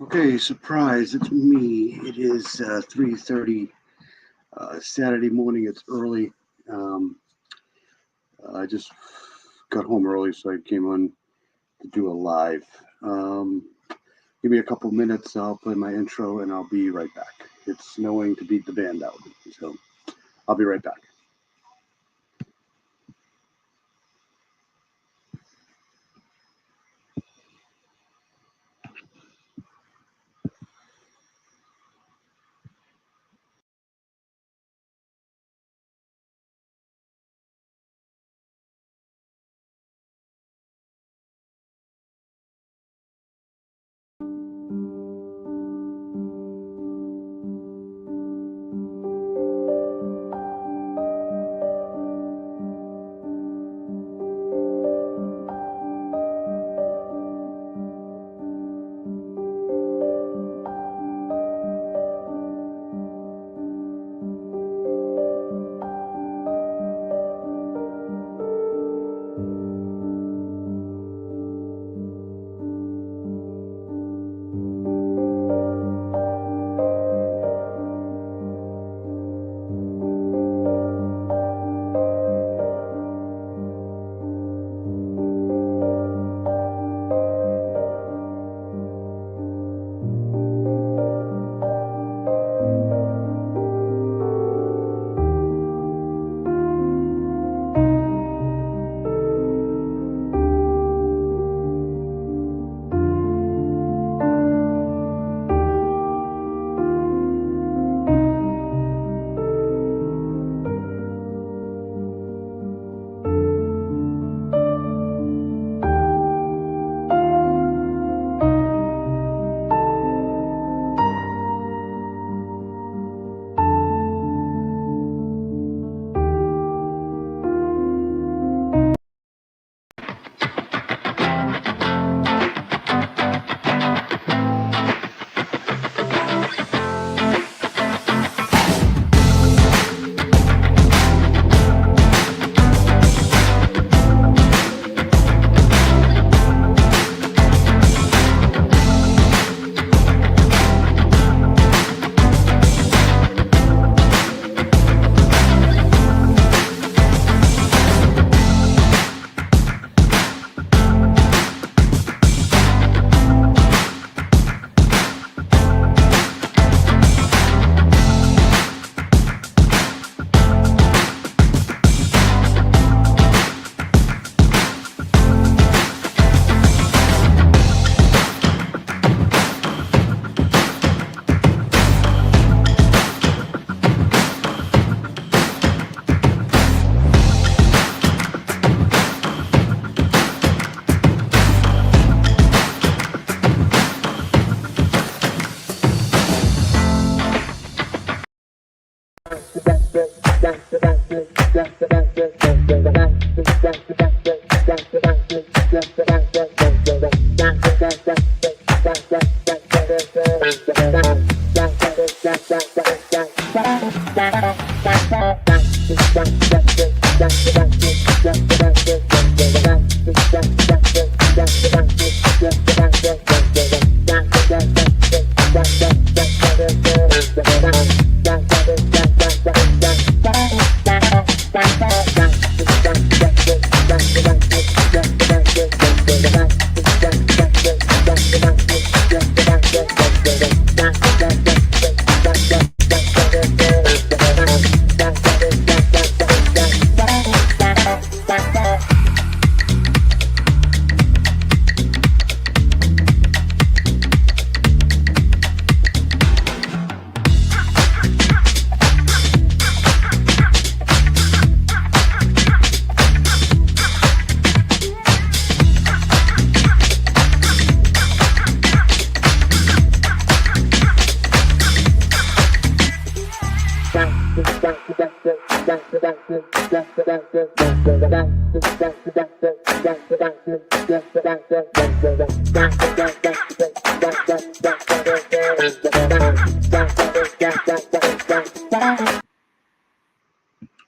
Okay, surprise, it's me. It is 3:30 Saturday morning. It's early. Um, I just got home early, so I came on to do a live. Um, Give me a couple minutes. I'll play my intro and I'll be right back. It's snowing to beat the band out, so I'll be right back.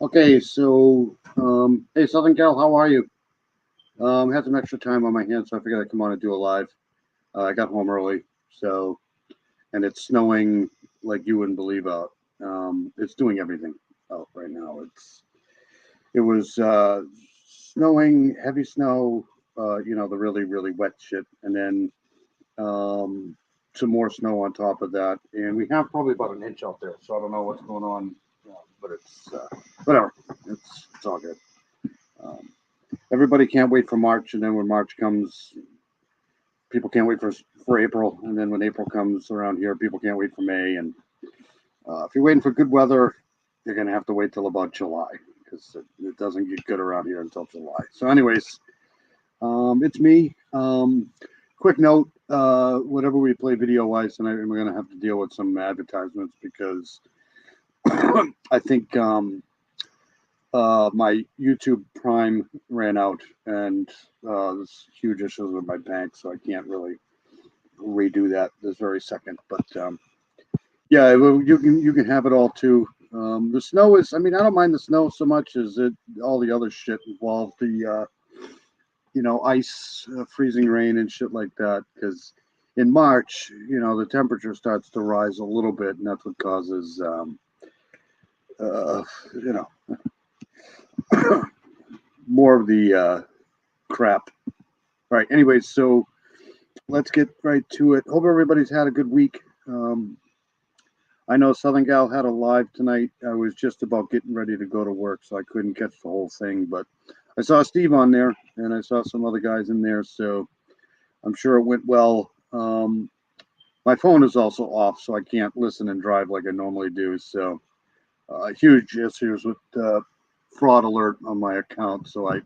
Okay, so hey, Southern Cal, how are you? Had some extra time on my hands, so I figured I'd come on and do a live. I got home early. So, and it's snowing like you wouldn't believe out. It's doing everything out right now. It was snowing, heavy snow, the really, really wet shit. And then some more snow on top of that. And we have probably about an inch out there. So I don't know what's going on, but it's whatever. It's all good. Everybody can't wait for March. And then when March comes, people can't wait for April. And then when April comes around here, people can't wait for May. And if you're waiting for good weather, you're going to have to wait till about July because it doesn't get good around here until July. So anyways, it's me. Quick note, whatever we play video-wise tonight, we're going to have to deal with some advertisements because I think my YouTube Prime ran out and there's huge issues with my bank, so I can't really redo that this very second. But yeah, you can have it all too. The snow is, I don't mind the snow so much as all the other shit involved, the ice, freezing rain and shit like that. Because in March, the temperature starts to rise a little bit, and that's what causes, more of the crap. All right. Anyways, so let's get right to it. Hope everybody's had a good week. I know Southern Gal had a live tonight. I was just about getting ready to go to work, so I couldn't catch the whole thing. But I saw Steve on there, and I saw some other guys in there, so I'm sure it went well. My phone is also off, so I can't listen and drive like I normally do. So huge issues with fraud alert on my account, so I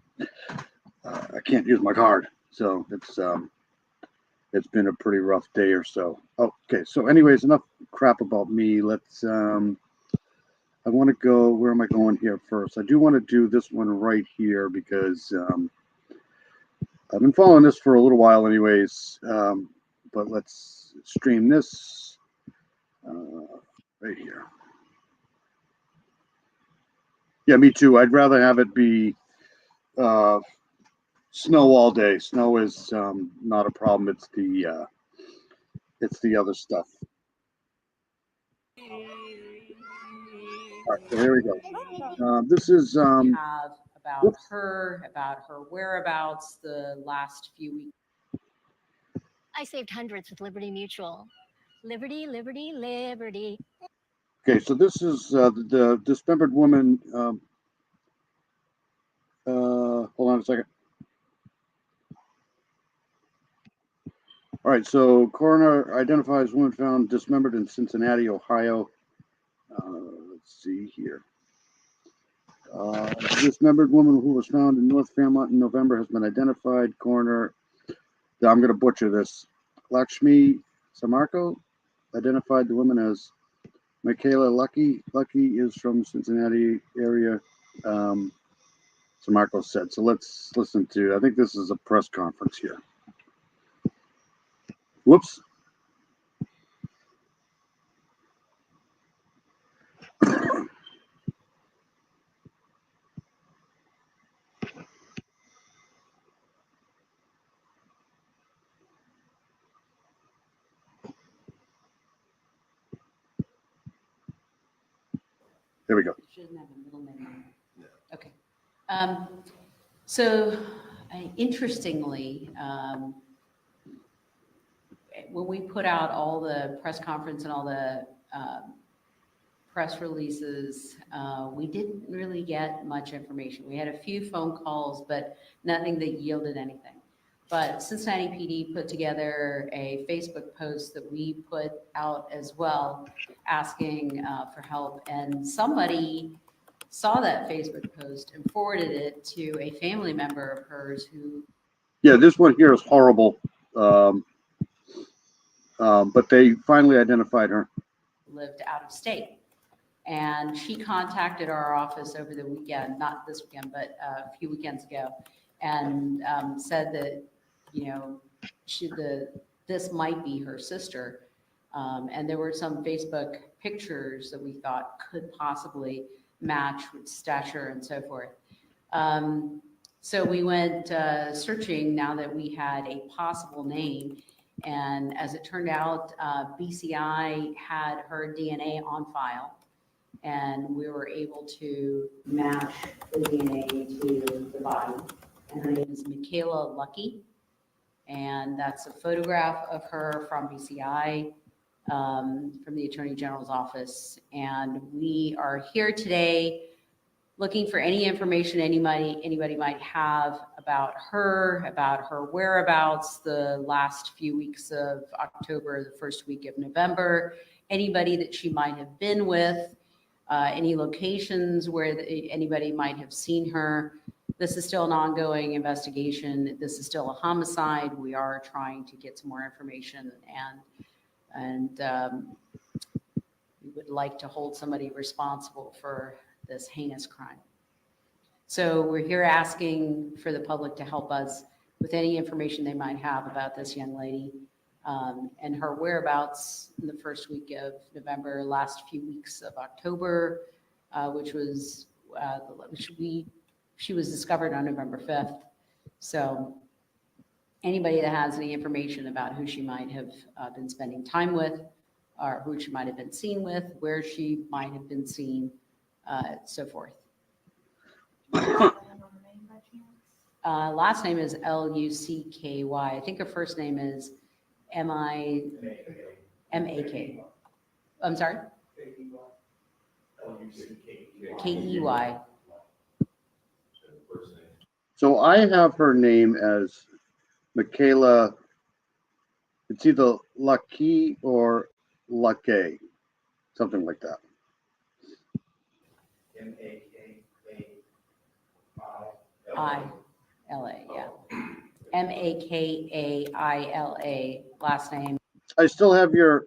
can't use my card. So it's been a pretty rough day or so. Okay, so anyways, enough crap about me. Let's I want to go, where am I going here first? I do want to do this one right here because I've been following this for a little while anyways, but let's stream this right here. Yeah, me too. I'd rather have it be snow all day. Snow is not a problem. It's the other stuff. All right, so here we go. This is have about her, about her whereabouts the last few weeks. I saved hundreds with Liberty Mutual. Liberty, liberty, liberty. Okay, so this is the dismembered woman. Hold on a second. All right, so coroner identifies woman found dismembered in Cincinnati, Ohio. Let's see here. Dismembered woman who was found in North Fairmont in November has been identified. Coroner, I'm going to butcher this. Lakshmi Samarko identified the woman as Michaela Lucky. Lucky is from Cincinnati area. Samarko said. So let's listen to, I think this is a press conference here. Whoops. There we go. It shouldn't have a middle name. Yeah. Okay. So interestingly, when we put out all the press conference and all the press releases, we didn't really get much information. We had a few phone calls, but nothing that yielded anything. But Cincinnati PD put together a Facebook post that we put out as well, asking for help. And somebody saw that Facebook post and forwarded it to a family member of hers who. Yeah, this one here is horrible. But they finally identified her. Lived out of state. And she contacted our office over the weekend, not this weekend, but a few weekends ago, and said that, this might be her sister. And there were some Facebook pictures that we thought could possibly match with stature and so forth. So we went searching now that we had a possible name, And as it turned out, BCI had her DNA on file, and we were able to match the DNA to the body. And her name is Michaela Lucky. And that's a photograph of her from BCI, from the Attorney General's office. And we are here today looking for any information anybody might have about her whereabouts the last few weeks of October, the first week of November, anybody that she might have been with, any locations where anybody might have seen her. This is still an ongoing investigation. This is still a homicide. We are trying to get some more information, and we would like to hold somebody responsible for this heinous crime. So we're here asking for the public to help us with any information they might have about this young lady and her whereabouts in the first week of November, last few weeks of October, she was discovered on November 5th. So anybody that has any information about who she might have been spending time with, or who she might have been seen with, where she might have been seen, so forth. Last name is Lucky. I think her first name is M-I-M-A-K. I'm sorry? K-E-Y. So I have her name as Michaela. It's either Lucky or Lucky, something like that. I-L-A, yeah. M-A-K-A-I-L-A, last name. I still have your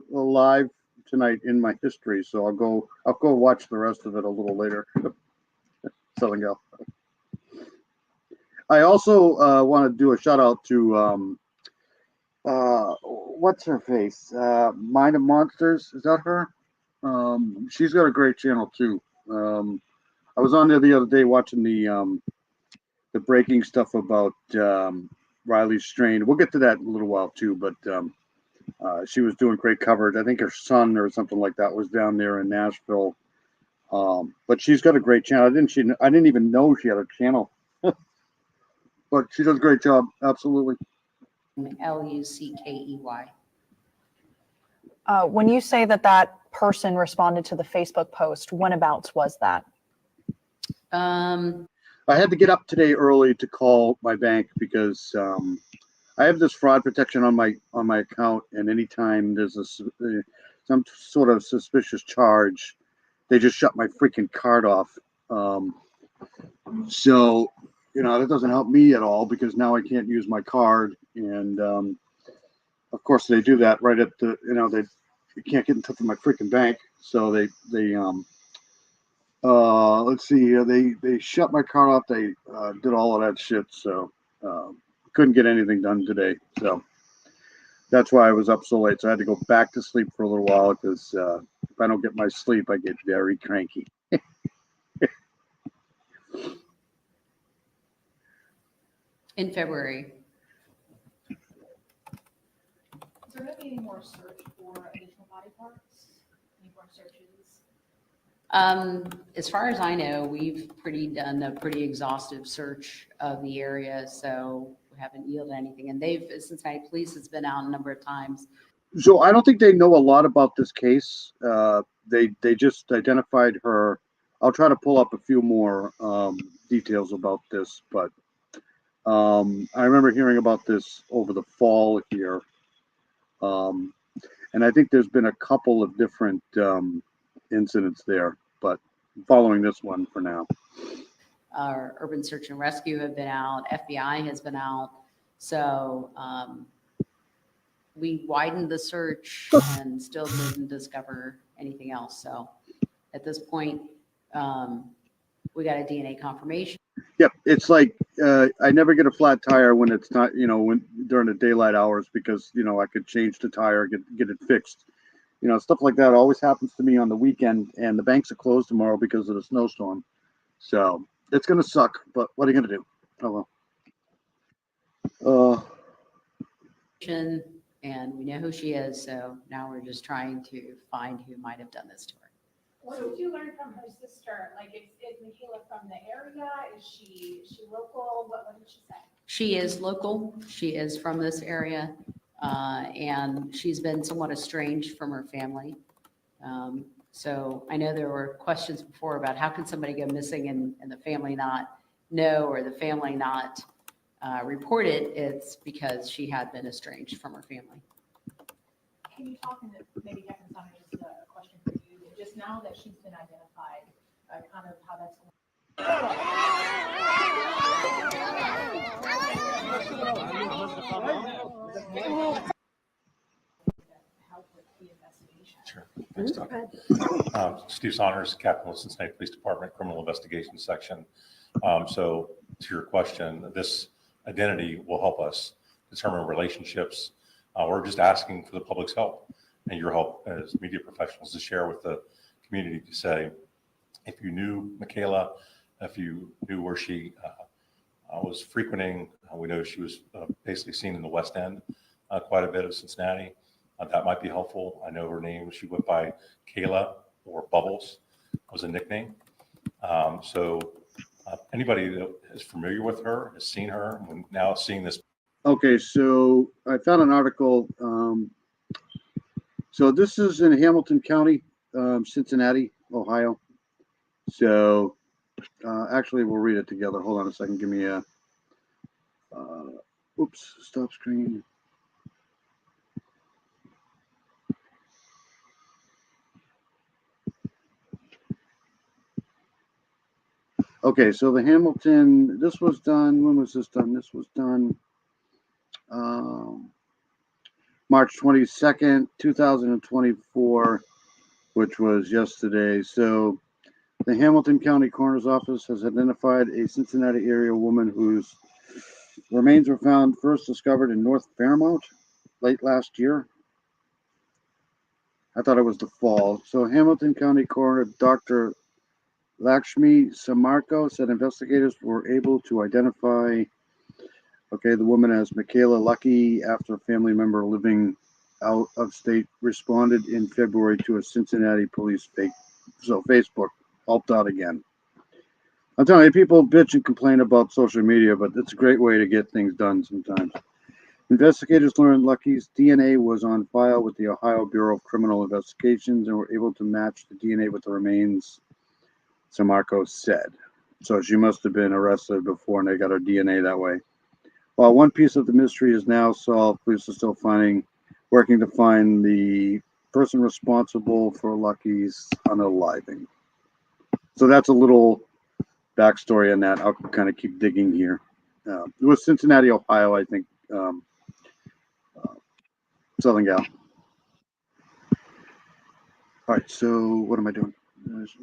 live tonight in my history, so I'll go watch the rest of it a little later. Southern Gal. I also want to do a shout out to what's her face? Mind of Monsters, is that her? She's got a great channel too. I was on there the other day watching the breaking stuff about Riley Strain. We'll get to that in a little while too, but she was doing great coverage. I think her son or something like that was down there in Nashville. But she's got a great channel. I didn't even know she had a channel. But she does a great job. Absolutely. Lucky. When you say that person responded to the Facebook post, whenabouts was that? I had to get up today early to call my bank because I have this fraud protection on my account, and anytime there's some sort of suspicious charge, they just shut my freaking card off. So that doesn't help me at all because now I can't use my card, and of course they do that right at the they can't get in touch with my freaking bank, so they let's see, they shut my card off. They did all of that shit, so couldn't get anything done today. So that's why I was up so late. So I had to go back to sleep for a little while because if I don't get my sleep, I get very cranky. In February. Is there going to be any more search for additional body parts? Any more searches? As far as I know, we've done a pretty exhaustive search of the area, so we haven't yielded anything. And Cincinnati Police has been out a number of times. So I don't think they know a lot about this case. They just identified her. I'll try to pull up a few more details about this, but I remember hearing about this over the fall here. And I think there's been a couple of different incidents there, but following this one for now. Our Urban Search and Rescue have been out. FBI has been out. So we widened the search and still didn't discover anything else. So at this point, we got a DNA confirmation. Yep, it's like I never get a flat tire when it's not, when during the daylight hours because I could change the tire, get it fixed. Stuff like that always happens to me on the weekend, and the banks are closed tomorrow because of the snowstorm. So it's gonna suck, but what are you gonna do? Oh well. and we know who she is. So now we're just trying to find who might have done this to her. What did you learn from her sister? Like, is Michaela from the area? Is she local? What did she say? She is local. She is from this area, and she's been somewhat estranged from her family. So I know there were questions before about how can somebody go missing and the family not know, or the family not report it. It's because she had been estranged from her family. Can you talk, and maybe Captain Sonner, just a question for you, just now that she's been identified, kind of how that's going? Help with the investigation. Sure. Thanks, Doug. Steve Saunders, Captain of the Cincinnati Police Department, Criminal Investigations Section. So to your question, this identity will help us determine relationships. We're just asking for the public's help and your help as media professionals to share with the community to say, if you knew Michaela, if you knew where she was frequenting, we know she was basically seen in the West End quite a bit of Cincinnati. That might be helpful. I know her name, she went by Kayla, or Bubbles was a nickname. So anybody that is familiar with her, has seen her, and now seeing this. Okay, so I found an article. So this is in Hamilton County, Cincinnati, Ohio. So actually, we'll read it together. Hold on a second. Give me a. Oops, stop screen. Okay, so the Hamilton, this was done, when was this done? This was done March 22nd, 2024, which was yesterday. So the Hamilton County Coroner's Office has identified a Cincinnati area woman whose remains were found first discovered in North Fairmount late last year. I thought it was the fall. So Hamilton County Coroner Dr. Lakshmi Samarko said investigators were able to identify, the woman as Michaela Lucky after a family member living out of state responded in February to a Cincinnati police fake. So Facebook helped out again. I'm telling you, people bitch and complain about social media, but it's a great way to get things done sometimes. Investigators learned Lucky's DNA was on file with the Ohio Bureau of Criminal Investigations and were able to match the DNA with the remains, Samarco said. So she must have been arrested before and they got her DNA that way. While one piece of the mystery is now solved, police are still working to find the person responsible for Lucky's unaliving. So that's a little backstory on that. I'll kind of keep digging here. It was Cincinnati, Ohio, I think. Southern gal. All right, so what am I doing?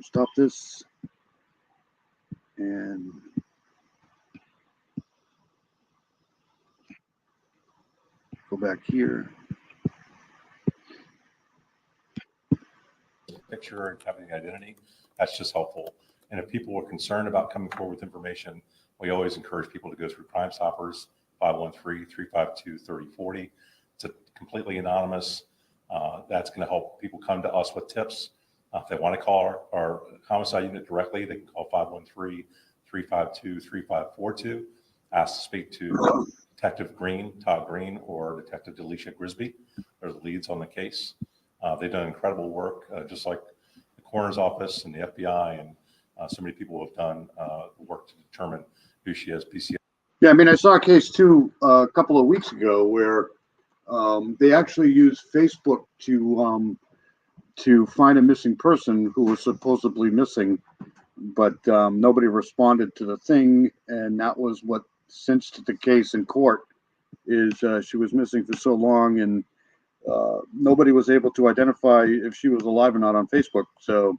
Stop this and go back here. Picture and having the identity, that's just helpful. And if people are concerned about coming forward with information, we always encourage people to go through Crime Stoppers, 513-352-3040. It's a completely anonymous. That's going to help people come to us with tips. If they want to call our homicide unit directly, they can call 513-352-3542. Ask to speak to Detective Green, Todd Green, or Detective Delisha Grisby. They're the leads on the case. They've done incredible work, just like the coroner's office and the FBI, and so many people have done work to determine who she is. PCI. Yeah, I mean, I saw a case too a couple of weeks ago where they actually used Facebook to find a missing person who was supposedly missing, but nobody responded to the thing, and that was what cinched the case in court. Is she was missing for so long, and nobody was able to identify if she was alive or not on Facebook. So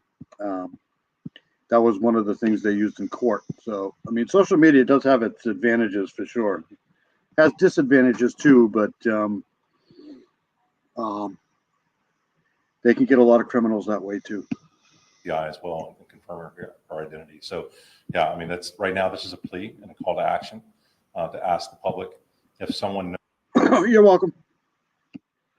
that was one of the things they used in court. So, I mean, social media does have its advantages for sure. It has disadvantages too, but they can get a lot of criminals that way too. FBI as well, and confirm her identity. So, yeah, I mean, that's right now. This is a plea and a call to action to ask the public if someone knows. You're welcome.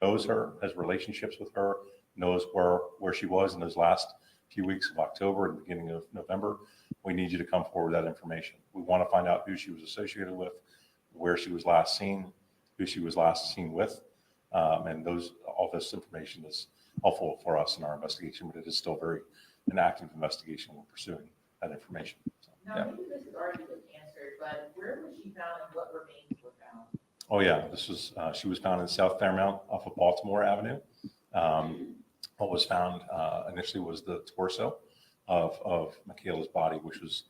knows her, has relationships with her, knows where she was in those last few weeks of October and beginning of November. We need you to come forward with that information. We want to find out who she was associated with, where she was last seen, who she was last seen with. And all this information is helpful for us in our investigation, but it is still an active investigation. We're pursuing that information. So, Now, yeah. maybe this has already been answered, but where was she found and what remains were found? Oh yeah, she was found in South Fairmount off of Baltimore Avenue. What was found initially was the torso of Michaela's body, which was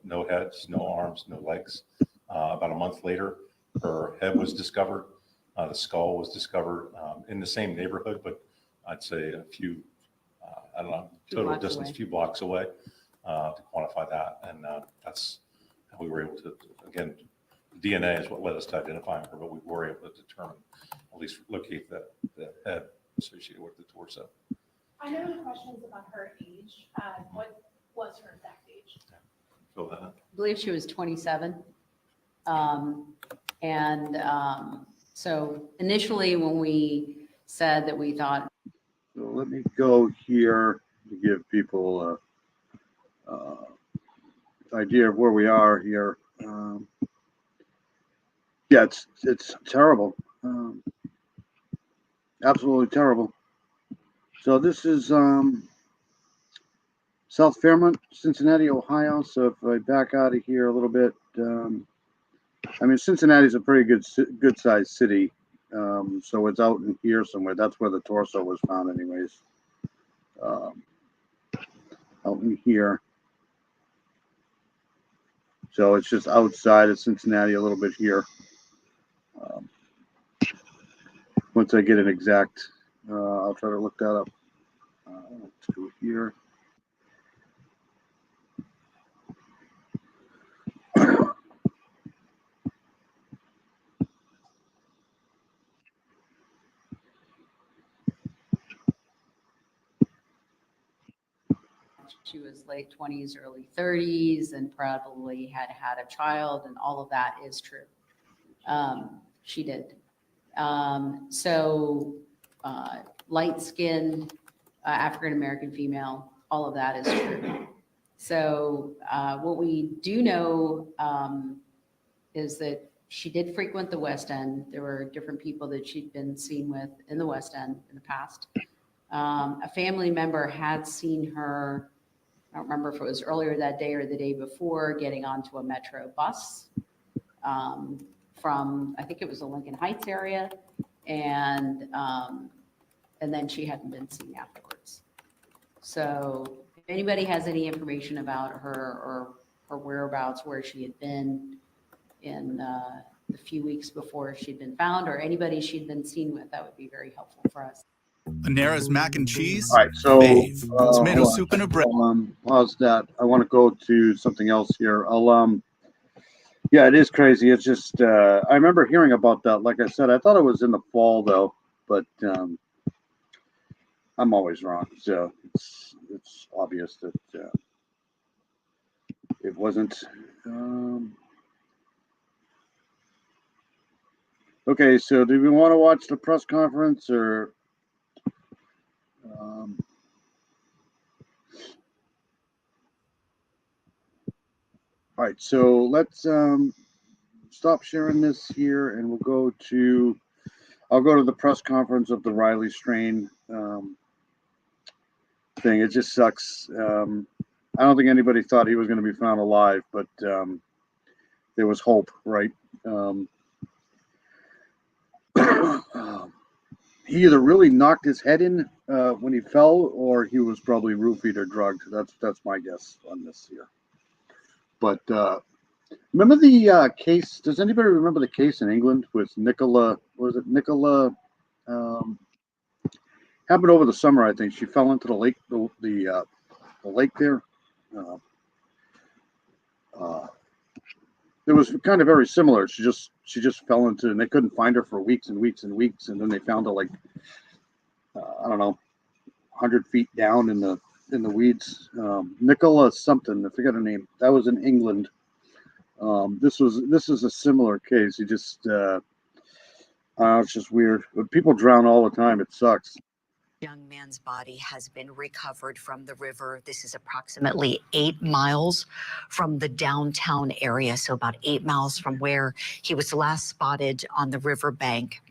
no heads, no arms, no legs. About a month later, her head was discovered. The skull was discovered in the same neighborhood, but I'd say a few, I don't know, Few total blocks distance, away. few blocks away to quantify that. And that's how we were able to, again, DNA is what led us to identifying her, but we were able to determine, at least locate the head associated with the torso. I know the questions about her age. What was her exact age? Fill that in. I believe she was 27. So initially when we said that we thought, So let me go here to give people a idea of where we are here. Yeah, it's terrible. Absolutely terrible. So this is South Fairmont, Cincinnati, Ohio. So if I back out of here a little bit, I mean, Cincinnati's a pretty good sized city. So it's out in here somewhere. That's where the torso was found anyways. Out in here. So it's just outside of Cincinnati a little bit here. Once I get an exact, I'll try to look that up. Let's go here. she was late 20s, early 30s, and probably had a child, and all of that is true. She did. Light-skinned, African-American female, all of that is true. So what we do know is that she did frequent the West End. There were different people that she'd been seen with in the West End in the past. A family member had seen her, I don't remember if it was earlier that day or the day before, getting onto a Metro bus from, I think it was the Lincoln Heights area, and then she hadn't been seen afterwards. So if anybody has any information about her or her whereabouts, where she had been in the few weeks before she'd been found, or anybody she'd been seen with, that would be very helpful for us. Panera's mac and cheese, All right, so fave. Tomato hold on. soup and a bread. Pause that. I want to go to something else here. Yeah, it is crazy. It's just I remember hearing about that. Like I said, I thought it was in the fall though, but I'm always wrong. So it's obvious that it wasn't. Okay, so do we want to watch the press conference or? All right, so let's stop sharing this here, and we'll I'll go to the press conference of the Riley Strain thing. It just sucks. I don't think anybody thought he was going to be found alive, but there was hope, right? He either really knocked his head in when he fell, or he was probably roofied or drugged. That's my guess on this here. But remember the case? Does anybody remember the case in England with Nicola? Was it Nicola? Happened over the summer, I think. She fell into the lake, the lake there. It was kind of very similar. She just fell into, and they couldn't find her for weeks and weeks and weeks, and then they found her like I don't know, 100 feet down in the weeds. Nicola something, I forget her name. That was in England. This is a similar case. He just It's just weird. But people drown all the time. It sucks. Young man's body has been recovered from the river. This is approximately 8 miles from the downtown area, so about 8 miles from where he was last spotted on the riverbank.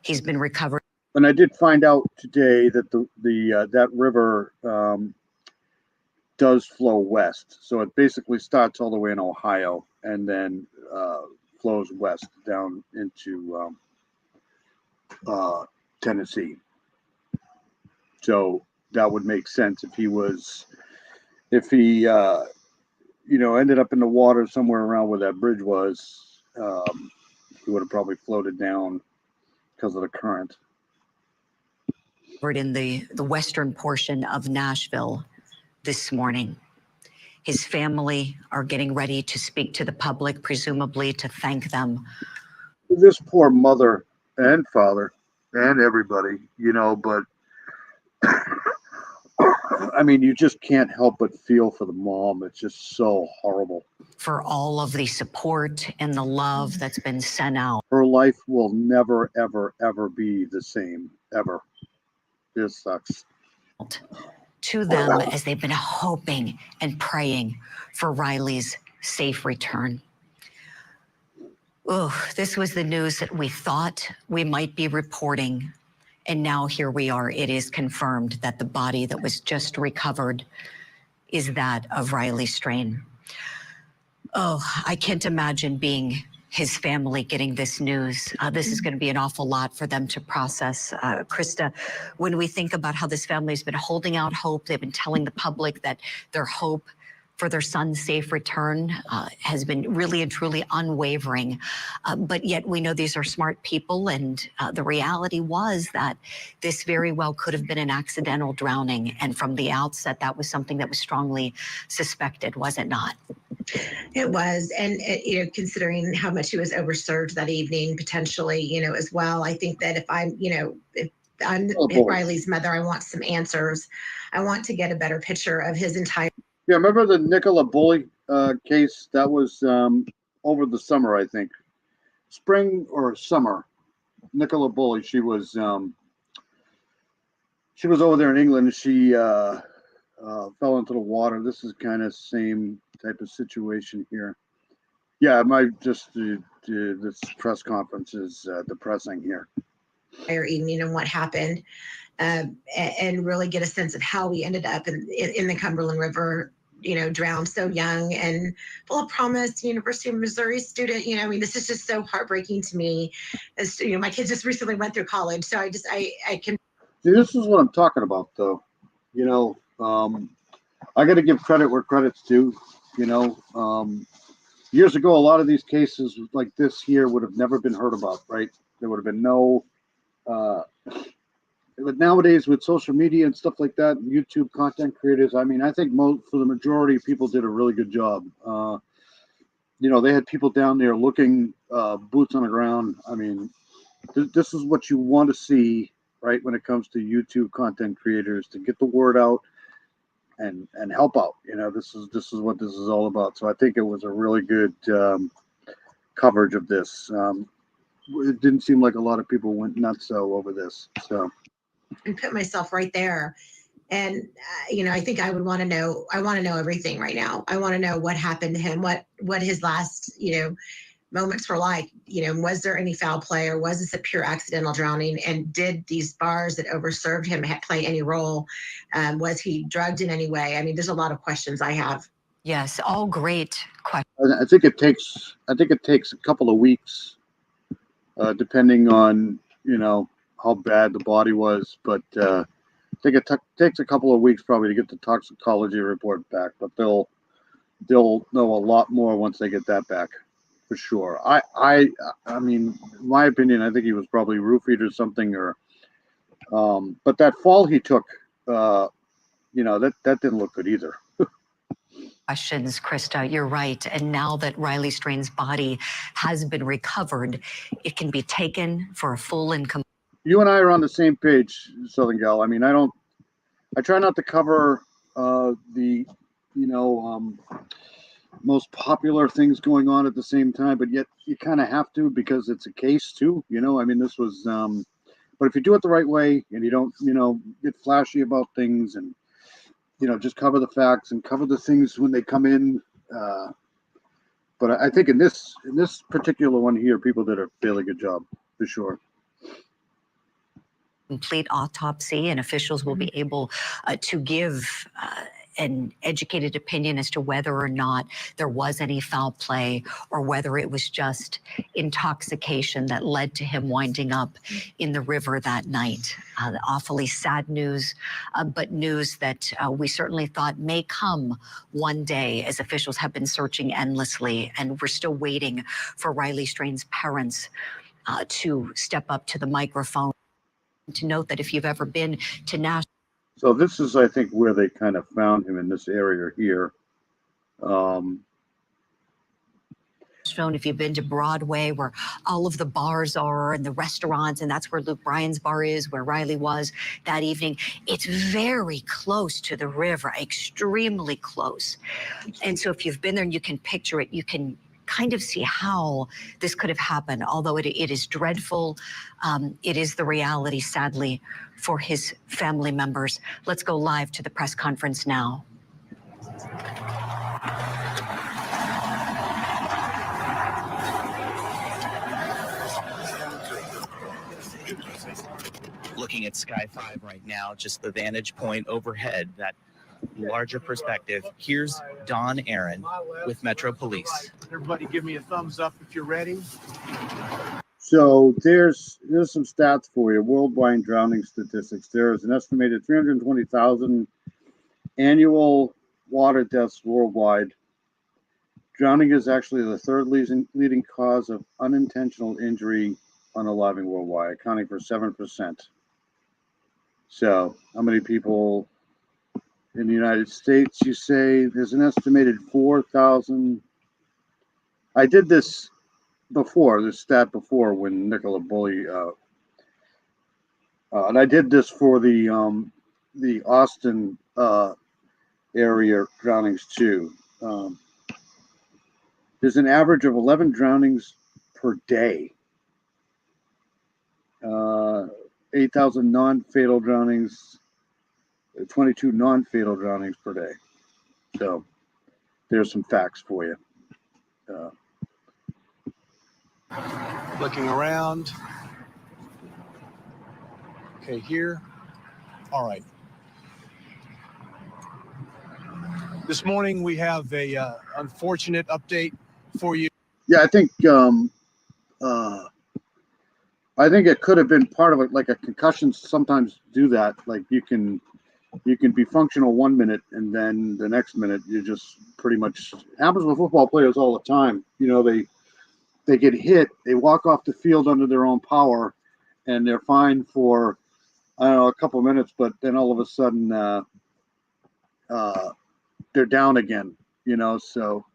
He's been recovered. And I did find out today that that river does flow west. So it basically starts all the way in Ohio and then flows west down into Tennessee. So that would make sense if he ended up in the water somewhere around where that bridge was. He would have probably floated down because of the current. In the western portion of Nashville this morning. His family are getting ready to speak to the public, presumably to thank them. This poor mother and father and everybody, but I mean, you just can't help but feel for the mom. It's just so horrible. For all of the support and the love that's been sent out. Her life will never, ever, ever be the same, ever. This sucks. To them as they've been hoping and praying for Riley's safe return. Oh, this was the news that we thought we might be reporting. And now here we are. It is confirmed that the body that was just recovered is that of Riley Strain. Oh, I can't imagine being his family getting this news. This is going to be an awful lot for them to process. Krista, when we think about how this family has been holding out hope, they've been telling the public that their hope for their son's safe return has been really and truly unwavering. But yet we know these are smart people, and the reality was that this very well could have been an accidental drowning. And from the outset, that was something that was strongly suspected, was it not? It was, and considering how much he was overserved that evening, potentially, as well. I think that if I'm Riley's mother, I want some answers. I want to get a better picture of his entire. Yeah, remember the Nicola Bully case? That was over the summer, I think. Spring or summer. Nicola Bully, she was over there in England. She fell into the water. This is kind of same type of situation here. Yeah, this press conference is depressing here. Entire evening and what happened, and really get a sense of how we ended up in the Cumberland River, drowned so young and full of promise, University of Missouri student. This is just so heartbreaking to me. As my kids just recently went through college, so I can. See, this is what I'm talking about, though. I got to give credit where credit's due. Years ago, a lot of these cases like this here would have never been heard about, right? There would have been no. But nowadays, with social media and stuff like that, YouTube content creators, I think for the majority of people did a really good job. They had people down there looking, boots on the ground. This is what you want to see, right? When it comes to YouTube content creators, to get the word out and help out. This is what this is all about. So I think it was a really good coverage of this. It didn't seem like a lot of people went nuts over this. So. And put myself right there. And, I think I would want to know, I want to know everything right now. I want to know what happened to him, what his last, moments were like. Was there any foul play, or was this a pure accidental drowning? And did these bars that overserved him play any role? Was he drugged in any way? There's a lot of questions I have. Yes, all great questions. I think it takes a couple of weeks, depending on, how bad the body was, but I think it takes a couple of weeks probably to get the toxicology report back, but they'll know a lot more once they get that back, for sure. I mean, in my opinion, I think he was probably roofied or something, but that fall he took, that didn't look good either. Questions, Krista, you're right. And now that Riley Strain's body has been recovered, it can be taken for a full and complete. You and I are on the same page, Southern Gal. I try not to cover most popular things going on at the same time, but yet you kind of have to because it's a case too. I mean, this was, but if you do it the right way and you don't, get flashy about things and, just cover the facts and cover the things when they come in. But I think in this particular one here, people did a fairly good job for sure. Complete autopsy, and officials will be able to give an educated opinion as to whether or not there was any foul play or whether it was just intoxication that led to him winding up in the river that night. Awfully sad news, but news that we certainly thought may come one day, as officials have been searching endlessly, and we're still waiting for Riley Strain's parents to step up to the microphone. To note that if you've ever been to Nashville. So this is, I think, where they kind of found him in this area here. If you've been to Broadway, where all of the bars are and the restaurants, and that's where Luke Bryan's bar is, where Riley was that evening, it's very close to the river, extremely close. And so if you've been there and you can picture it, you can kind of see how this could have happened. Although it is dreadful, it is the reality, sadly, for his family members. Let's go live to the press conference now. Looking at Sky 5 right now, just the vantage point overhead, that larger perspective. Here's Don Aaron with Metro Police. Everybody give me a thumbs up if you're ready. So here's some stats for you. Worldwide drowning statistics. There is an estimated 320,000 annual water deaths worldwide. Drowning is actually the third leading cause of unintentional injury unaliving worldwide, accounting for 7%. So how many people in the United States? You say there's an estimated 4,000. I did this stat before when Nicola Bully, and I did this for the Austin area drownings too. There's an average of 11 drownings per day. 8,000 non-fatal drownings, 22 non-fatal drownings per day. So there's some facts for you. Looking around. Okay, here. All right. This morning we have a unfortunate update for you. Yeah, I think it could have been part of it, like a concussion. Sometimes do that. Like you can be functional 1 minute and then the next minute you just pretty much happens with football players all the time. They get hit, they walk off the field under their own power, and they're fine for I don't know a couple of minutes, but then all of a sudden they're down again. So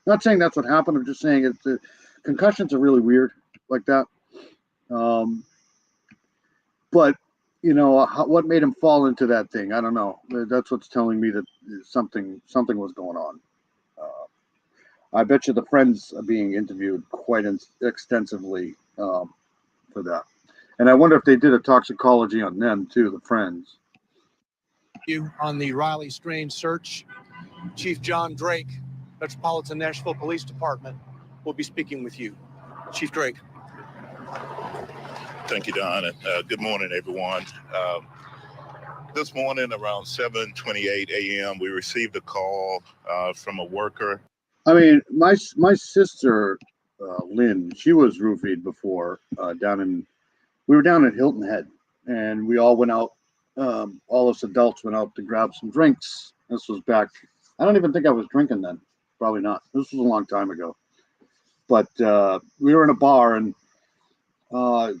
not saying that's what happened. I'm just saying concussions are really weird like that. But what made him fall into that thing? I don't know. That's what's telling me that something was going on. I bet you the friends are being interviewed quite extensively for that. And I wonder if they did a toxicology on them too, the friends. You on the Riley Strain search, Chief John Drake, Metropolitan Nashville Police Department, will be speaking with you. Chief Drake. Thank you, Don. Good morning, everyone. This morning around 7:28 a.m., we received a call from a worker. I mean, my sister, Lynn, she was roofied before we were down at Hilton Head, and we all went out, all us adults went out to grab some drinks. This was back, I don't even think I was drinking then. Probably not. This was a long time ago. But we were in a bar, and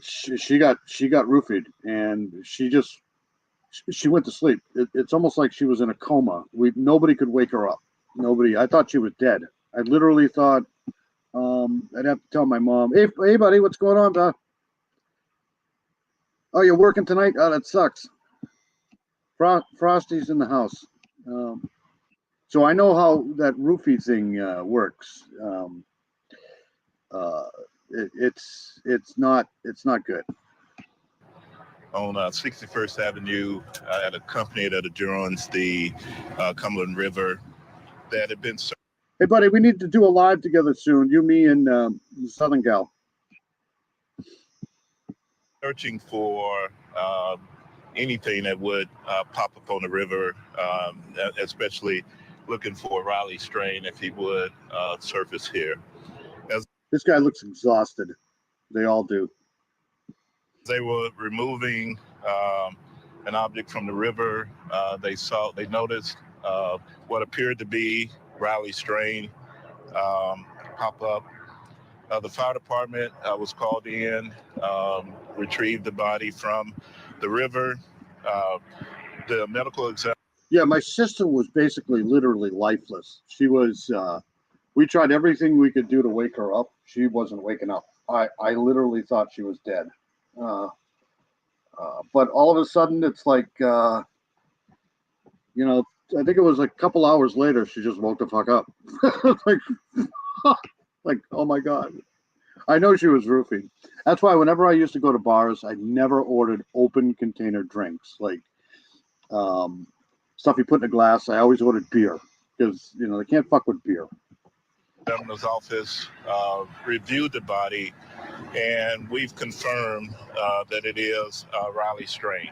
she got roofied, and she went to sleep. It's almost like she was in a coma. Nobody could wake her up. Nobody. I thought she was dead. I literally thought I'd have to tell my mom, hey buddy, what's going on, Beth? Oh, you're working tonight? Oh, that sucks. Frosty's in the house. So I know how that roofie thing works. It's not good. On 61st Avenue at a company that adjoins the Cumberland River that had been Hey, buddy, we need to do a live together soon. You, me, and the Southern Gal. searching for anything that would pop up on the river, especially looking for Riley Strain if he would surface here. This guy looks exhausted. They all do. They were removing an object from the river. They noticed what appeared to be Riley Strain pop up. The fire department was called in, retrieved the body from the river. The medical exam. Yeah, my sister was basically literally lifeless. She was, we tried everything we could do to wake her up. She wasn't waking up. I literally thought she was dead. But all of a sudden, it's like, I think it was a couple hours later, she just woke the fuck up. Like, oh my God. I know she was roofied. That's why whenever I used to go to bars, I never ordered open container drinks. Like stuff you put in a glass, I always ordered beer because, they can't fuck with beer. Governor's office reviewed the body, and we've confirmed that it is Riley Strain.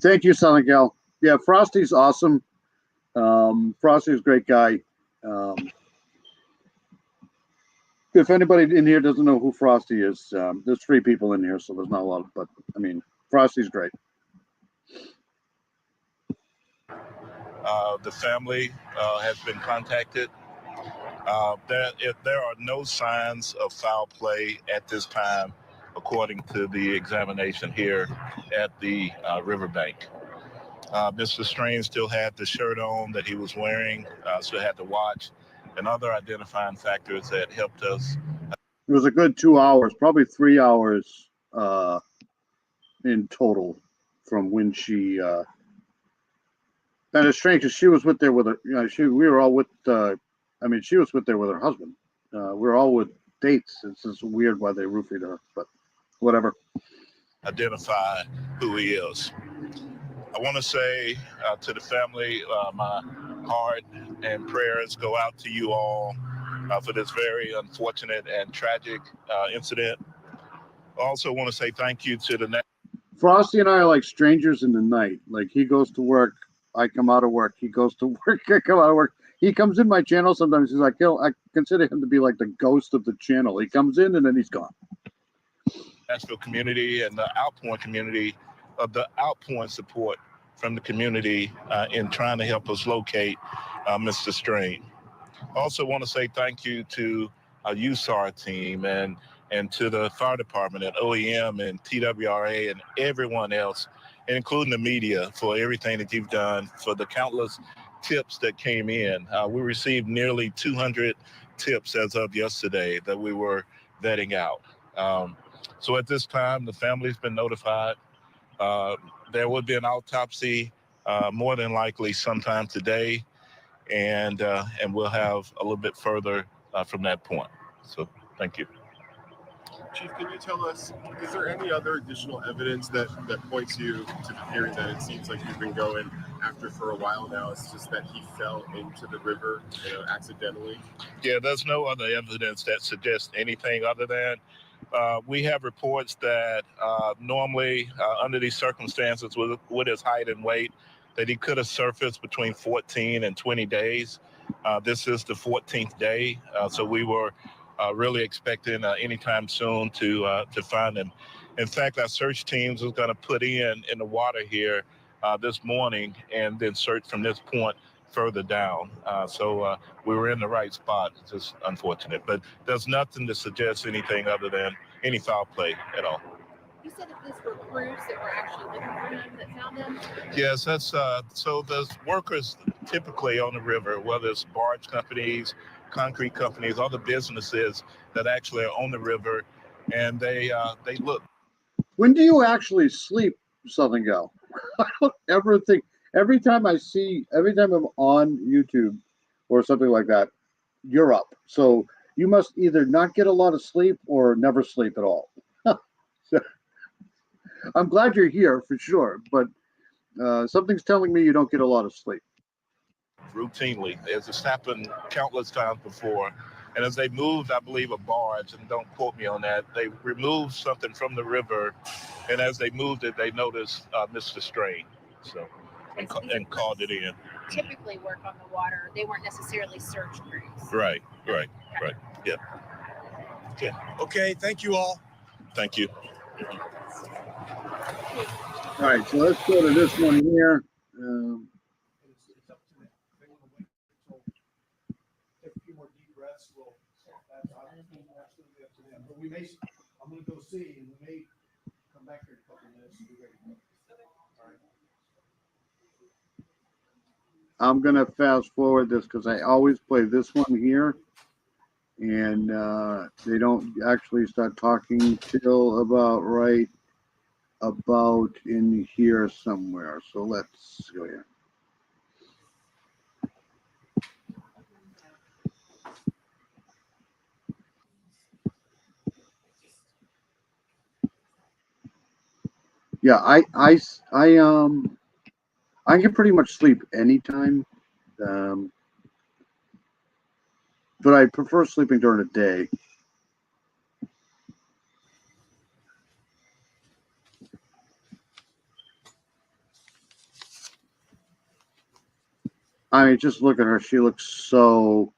Thank you, Southern Gal. Yeah, Frosty's awesome. Frosty's a great guy. If anybody in here doesn't know who Frosty is, there's 3 people in here, so there's not a lot. But I mean, Frosty's great. The family has been contacted. There are no signs of foul play at this time, according to the examination here at the riverbank. Mr. Strain still had the shirt on that he was wearing, still had the watch, and other identifying factors that helped us. It was a good 2 hours, probably 3 hours in total from when she. And it's strange because she was with there with her. We were all with. She was with there with her husband. We were all with dates. It's just weird why they roofied her, but whatever. Identify who he is. I want to say to the family, my heart and prayers go out to you all for this very unfortunate and tragic incident. I also want to say thank you to the. Frosty and I are like strangers in the night. Like he goes to work, I come out of work. He goes to work, I come out of work. He comes in my channel sometimes. He's like, I consider him to be like the ghost of the channel. He comes in and then he's gone. Nashville community and the outpouring community of the outpouring support from the community in trying to help us locate Mr. Strain. I also want to say thank you to our USAR team and to the fire department and OEM and TWRA and everyone else, including the media, for everything that you've done, for the countless tips that came in. We received nearly 200 tips as of yesterday that we were vetting out. So at this time, the family's been notified. There will be an autopsy more than likely sometime today, and we'll have a little bit further from that point. So thank you. Chief, can you tell us, is there any other additional evidence that points you to the theory that it seems like you've been going after for a while now? It's just that he fell into the river accidentally? Yeah, there's no other evidence that suggests anything other than we have reports that normally under these circumstances with his height and weight, that he could have surfaced between 14 and 20 days. This is the 14th day, so we were really expecting anytime soon to find him. In fact, our search teams was going to put in the water here this morning and then search from this point further down. So we were in the right spot. It's just unfortunate, but there's nothing to suggest anything other than any foul play at all. You said that these were crews that were actually looking for him that found him? Yes, that's so there's workers typically on the river, whether it's barge companies, concrete companies, other businesses that actually are on the river, and they look. When do you actually sleep, Southern Gal? I don't ever think. Every time I'm on YouTube, or something like that, you're up. So you must either not get a lot of sleep or never sleep at all. So, I'm glad you're here for sure, but something's telling me you don't get a lot of sleep. Routinely, as it's happened countless times before. And as they moved, I believe, a barge, and don't quote me on that, they removed something from the river, and as they moved it, they noticed Mr. Strain, so and called it in. Typically work on the water. They weren't necessarily search crews. Right. Yeah. Okay, thank you all. Thank you. All right, so let's go to this one here. It's up to them. If they want to wait until take a few more deep breaths, that's absolutely up to them. But I'm going to go see, and we may come back here in a couple of minutes and be ready. All right. I'm gonna fast forward this because I always play this one here, and they don't actually start talking till about in here somewhere. So let's go here. Yeah, I can pretty much sleep anytime, but I prefer sleeping during the day. I mean, just look at her. She looks so,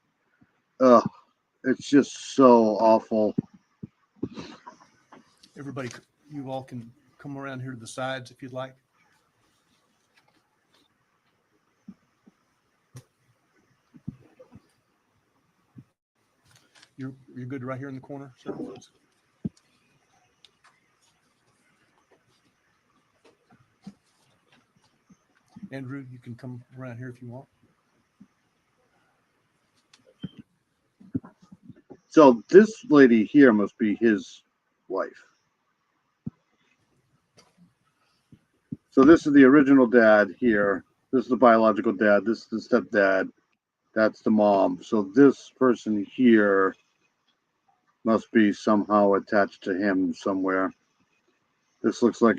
it's just so awful. Everybody, you all can come around here to the sides if you'd like. You're good right here in the corner, sir? Andrew, you can come around here if you want. So this lady here must be his wife. So this is the original dad here. This is the biological dad. This is the stepdad. That's the mom. So this person here must be somehow attached to him somewhere. This looks like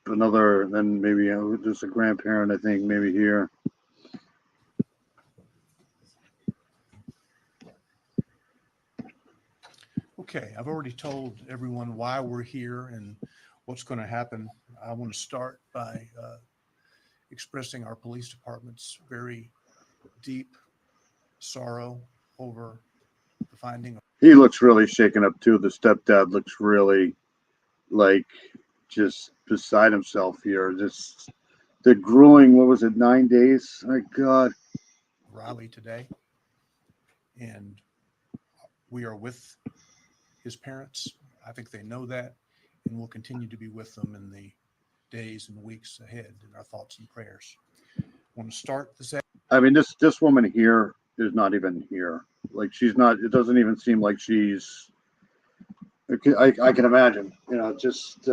another, then maybe just a grandparent, I think, maybe here. Okay, I've already told everyone why we're here and what's going to happen. I want to start by expressing our police department's very deep sorrow over the finding. He looks really shaken up too. The stepdad looks really like just beside himself here. Just the grueling, what was it, 9 days? My God. Riley today. And we are with his parents. I think they know that, and we'll continue to be with them in the days and weeks ahead in our thoughts and prayers. I want to start this. I mean, this woman here is not even here. Like, she's not, it doesn't even seem like she's, I can imagine, just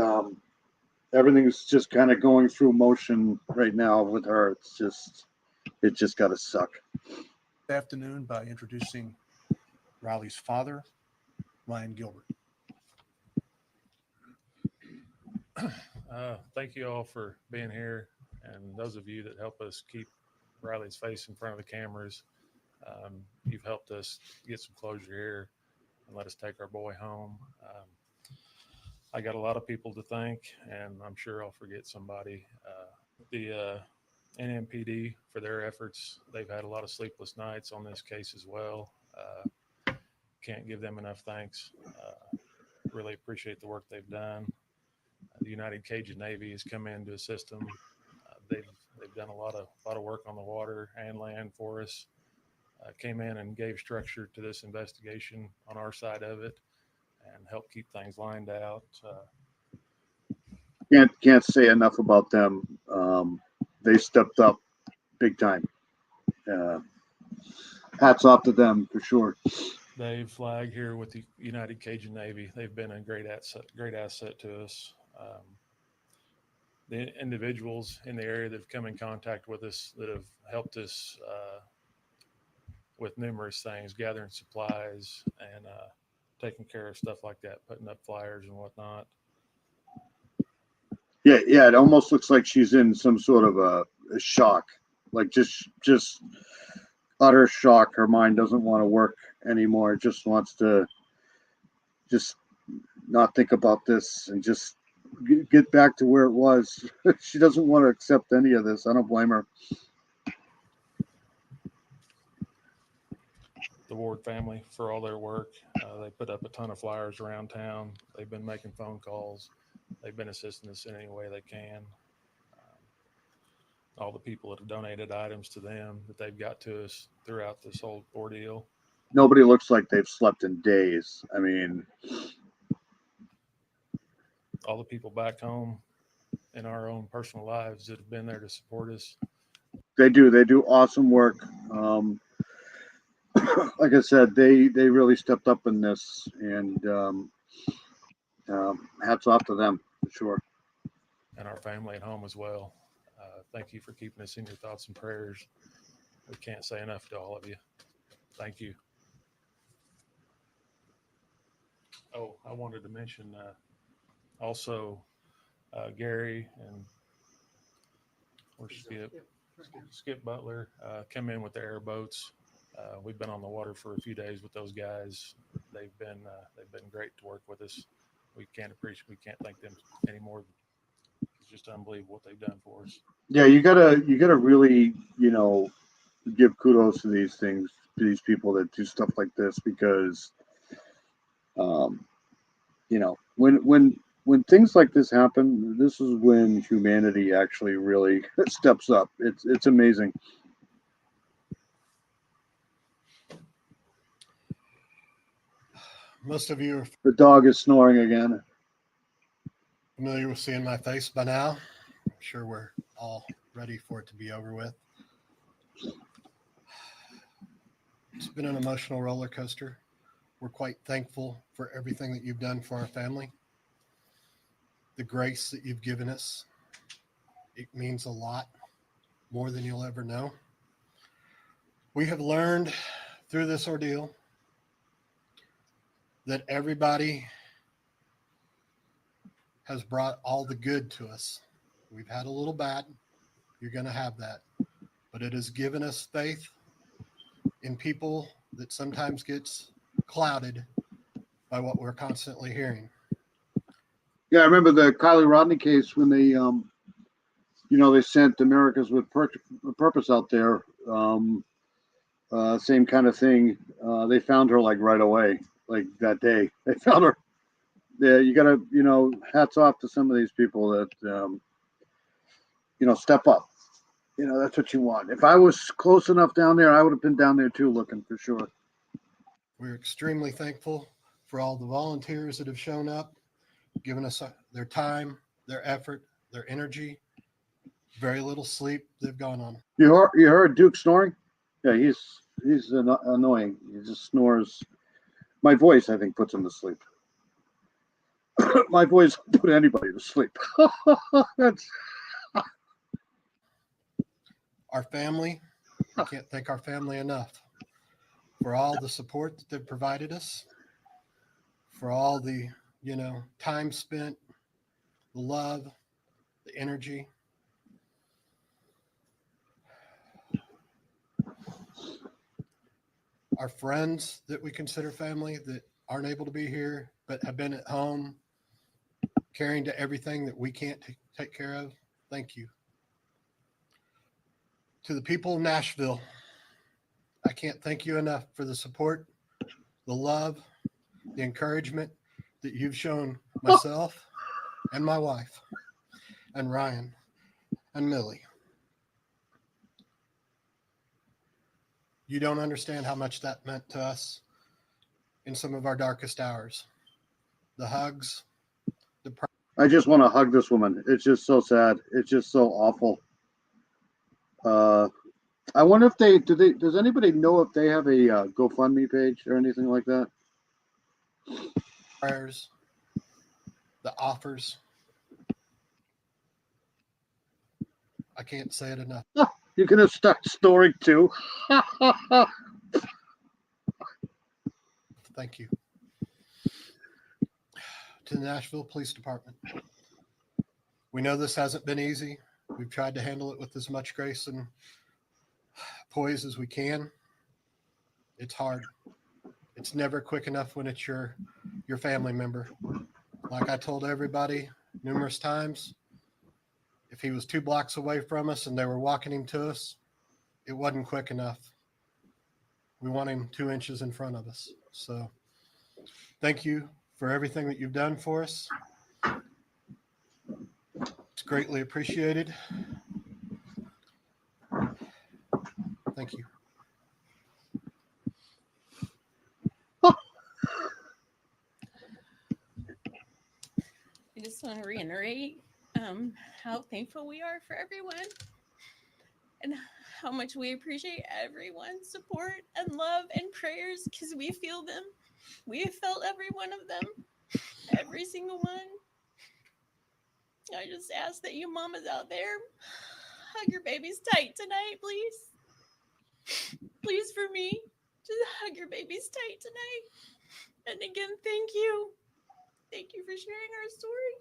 everything's just kind of going through motion right now with her. It just got to suck. This afternoon by introducing Riley's father, Ryan Gilbert. Thank you all for being here, and those of you that help us keep Riley's face in front of the cameras. You've helped us get some closure here and let us take our boy home. I got a lot of people to thank, and I'm sure I'll forget somebody. The NMPD for their efforts. They've had a lot of sleepless nights on this case as well. Can't give them enough thanks. Really appreciate the work they've done. The United Cajun Navy has come in to assist them. They've done a lot of work on the water and land for us. Came in and gave structure to this investigation on our side of it and helped keep things lined out. Can't say enough about them. They stepped up big time. Hats off to them for sure. Dave Flag here with the United Cajun Navy. They've been a great asset to us. The individuals in the area that have come in contact with us that have helped us with numerous things, gathering supplies and taking care of stuff like that, putting up flyers and whatnot. Yeah, it almost looks like she's in some sort of a shock, like just utter shock. Her mind doesn't want to work anymore. It just wants to just not think about this and just get back to where it was. She doesn't want to accept any of this. I don't blame her. The Ward family for all their work. They put up a ton of flyers around town. They've been making phone calls. They've been assisting us in any way they can. All the people that have donated items to them that they've got to us throughout this whole ordeal. Nobody looks like they've slept in days. I mean, All the people back home in our own personal lives that have been there to support us. they do awesome work. Like I said, they really stepped up in this, and hats off to them for sure. And our family at home as well. Thank you for keeping us in your thoughts and prayers. We can't say enough to all of you. Thank you. Oh, I wanted to mention also Gary and Skip Butler came in with the airboats. We've been on the water for a few days with those guys. They've been great to work with us. We can't thank them anymore. It's just unbelievable what they've done for us. Yeah, you gotta really, give kudos to these people that do stuff like this, because, when things like this happen, this is when humanity actually really steps up. It's amazing. Most of you are The dog is snoring again. familiar with seeing my face by now. I'm sure we're all ready for it to be over with. It's been an emotional roller coaster. We're quite thankful for everything that you've done for our family. The grace that you've given us. It means a lot, more than you'll ever know. We have learned through this ordeal that everybody has brought all the good to us. We've had a little bad. You're going to have that. But it has given us faith in people that sometimes gets clouded by what we're constantly hearing. Yeah, I remember the Kylie Rodney case when they, they sent Americans with Purpose out there. Same kind of thing. They found her like right away, like that day. They found her. Yeah, you gotta, hats off to some of these people that, step up. That's what you want. If I was close enough down there, I would have been down there too, looking for sure. We're extremely thankful for all the volunteers that have shown up, given us their time, their effort, their energy. Very little sleep they've gone on. You heard Duke snoring? Yeah, he's annoying. He just snores. My voice, I think, puts him to sleep. My voice put anybody to sleep. Our family, I can't thank our family enough for all the support that they've provided us, for all the, time spent, the love, the energy. Our friends that we consider family that aren't able to be here, but have been at home, caring to everything that we can't take care of. Thank you. To the people of Nashville, I can't thank you enough for the support, the love, the encouragement that you've shown myself and my wife and Ryan and Millie. You don't understand how much that meant to us in some of our darkest hours. The hugs, I just want to hug this woman. It's just so sad. It's just so awful. I wonder if does anybody know if they have a GoFundMe page or anything like that? prayers, the offers. I can't say it enough. You're going to start snoring too. Thank you. To the Nashville Police Department. We know this hasn't been easy. We've tried to handle it with as much grace and poise as we can. It's hard. It's never quick enough when it's your family member. Like I told everybody numerous times, if he was 2 blocks away from us and they were walking him to us, it wasn't quick enough. We want him 2 inches in front of us. So thank you for everything that you've done for us. It's greatly appreciated. Thank you. I just want to reiterate how thankful we are for everyone and how much we appreciate everyone's support and love and prayers, because we feel them. We have felt every one of them, every single one. I just ask that you mamas out there hug your babies tight tonight, please. Please, for me, just hug your babies tight tonight. And again, thank you. Thank you for sharing our story.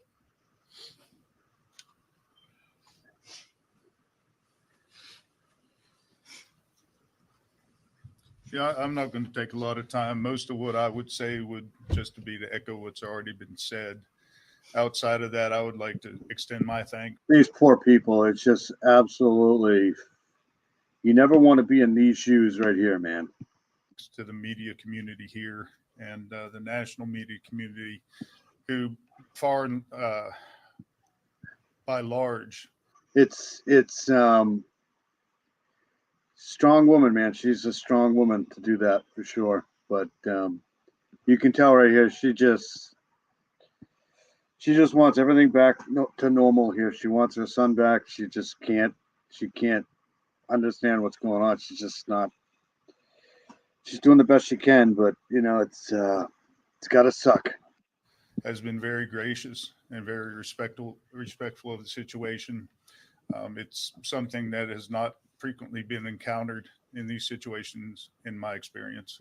Yeah, I'm not going to take a lot of time. Most of what I would say would just be to echo what's already been said. Outside of that, I would like to extend my thanks These poor people, it's just absolutely, you never want to be in these shoes right here, man. to the media community here and the national media community, who far and by large. It's strong woman, man. She's a strong woman to do that for sure. But you can tell right here, she just wants everything back to normal here. She wants her son back. She can't understand what's going on. She's doing the best she can, but you know, it's gotta suck. Has been very gracious and very respectful of the situation. It's something that has not frequently been encountered in these situations, in my experience.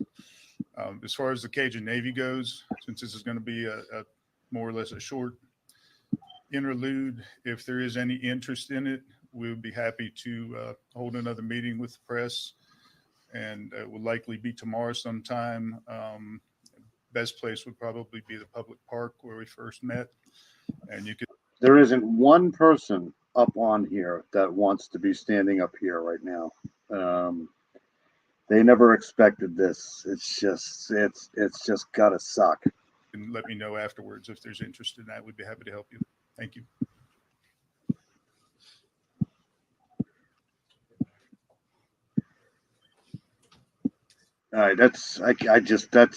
As far as the Cajun Navy goes, since this is going to be a more or less a short interlude, if there is any interest in it, we would be happy to hold another meeting with the press, and it will likely be tomorrow sometime. Best place would probably be the public park where we first met, and you could. There isn't one person up on here that wants to be standing up here right now. They never expected this. It's just gotta suck. And let me know afterwards if there's interest in that. We'd be happy to help you. Thank you. All right, that's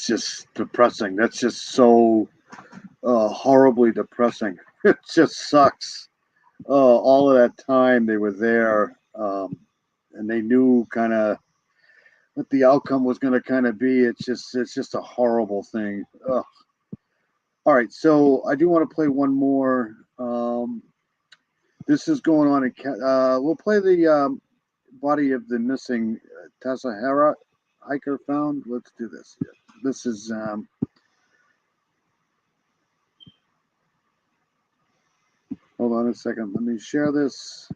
just depressing. That's just so horribly depressing. It just sucks. All of that time they were there, and they knew kind of what the outcome was going to kind of be. It's just a horrible thing. Ugh. All right, so I do want to play one more. This is going on in. We'll play the body of the missing Tassajara hiker found. Let's do this. This is. Hold on a second. Let me share this.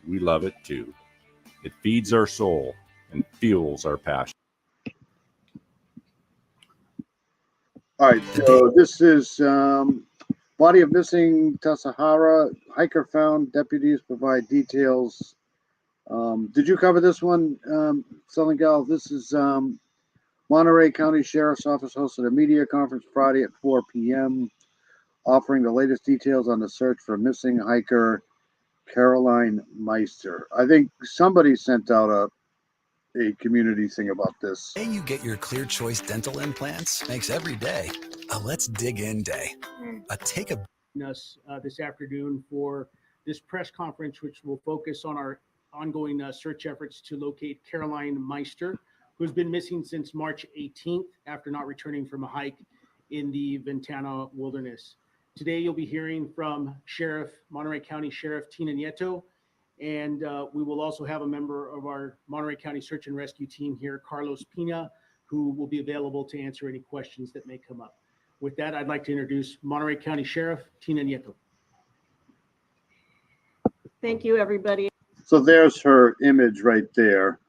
We love it too. It feeds our soul and fuels our passion. All right, so this is body of missing Tassajara hiker found. Deputies provide details. Did you cover this one, Southern Gal? This is Monterey County Sheriff's Office hosted a media conference Friday at 4 p.m. offering the latest details on the search for missing hiker Caroline Meister. I think somebody sent out a community thing about this. The day you get your Clear Choice dental implants makes every day a let's dig in day. Take a us this afternoon for this press conference, which will focus on our ongoing search efforts to locate Caroline Meister, who's been missing since March 18th after not returning from a hike in the Ventana Wilderness. Today, you'll be hearing from Monterey County Sheriff Tina Nieto And we will also have a member of our Monterey County Search and Rescue team here, Carlos Pina, who will be available to answer any questions that may come up. With that, I'd like to introduce Monterey County Sheriff Tina Nieto. Thank you, everybody. So there's her image right there.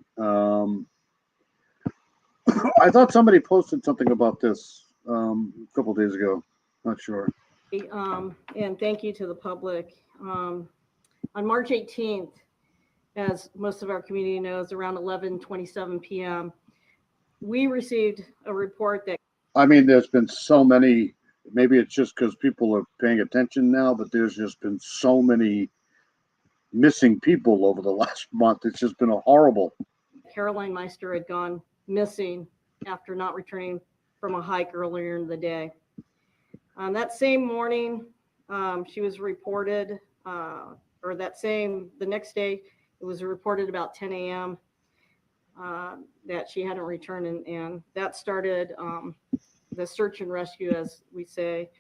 I thought somebody posted something about this a couple days ago. Not sure. And thank you to the public. On March 18th, as most of our community knows, around 11:27 p.m., we received a report that I mean, there's been so many, maybe it's just because people are paying attention now, but there's just been so many missing people over the last month. It's just been a horrible. Caroline Meister had gone missing after not returning from a hike earlier in the day. That same morning, she was reported, the next day, it was reported about 10 a.m. That she hadn't returned, and that started the search and rescue, as we say.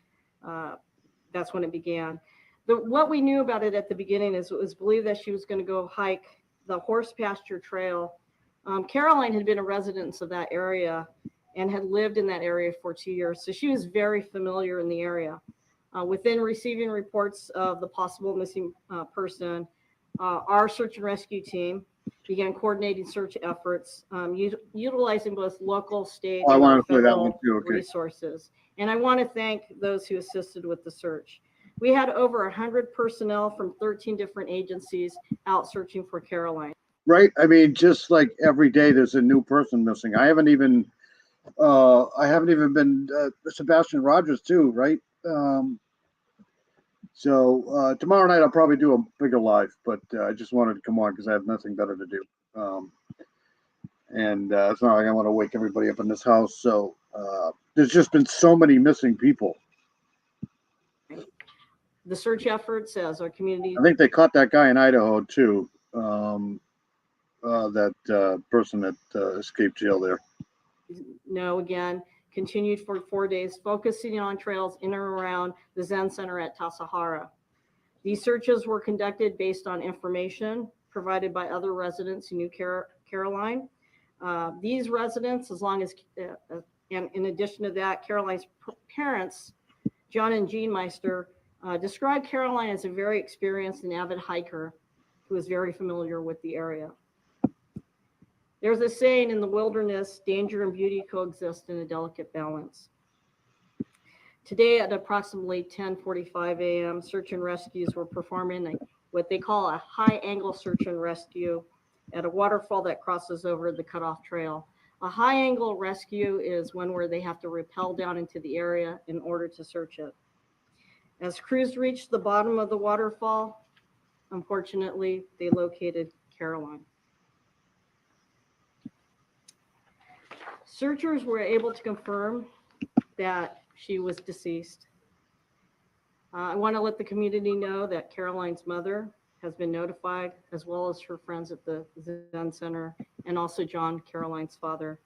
That's when it began. What we knew about it at the beginning is it was believed that she was going to go hike the horse pasture trail. Caroline had been a resident of that area and had lived in that area for 2 years, so she was very familiar in the area. Within receiving reports of the possible missing person, our search and rescue team began coordinating search efforts, utilizing both local, state, Oh, I and wanted to play that federal one too, okay. resources. And I want to thank those who assisted with the search. We had over 100 personnel from 13 different agencies out searching for Caroline. Right? I mean, just like every day there's a new person missing. I haven't even been Sebastian Rogers too, right? So tomorrow night I'll probably do a bigger live, but I just wanted to come on because I have nothing better to do. And it's not like I want to wake everybody up in this house. So there's just been so many missing people. The search efforts as our community. I think they caught that guy in Idaho too. That person that escaped jail there. No, again, continued for 4 days, focusing on trails in and around the Zen Center at Tassajara. These searches were conducted based on information provided by other residents who knew Caroline. These residents, as long as, and in addition to that, Caroline's parents, John and Jean Meister, described Caroline as a very experienced and avid hiker who is very familiar with the area. There's a saying in the wilderness, danger and beauty coexist in a delicate balance. Today at approximately 10:45 a.m., search and rescues were performing what they call a high angle search and rescue at a waterfall that crosses over the cutoff trail. A high angle rescue is one where they have to rappel down into the area in order to search it. As crews reached the bottom of the waterfall, unfortunately, they located Caroline. Searchers were able to confirm that she was deceased. I want to let the community know that Caroline's mother has been notified, as well as her friends at the Zen Center, and also John, Caroline's father.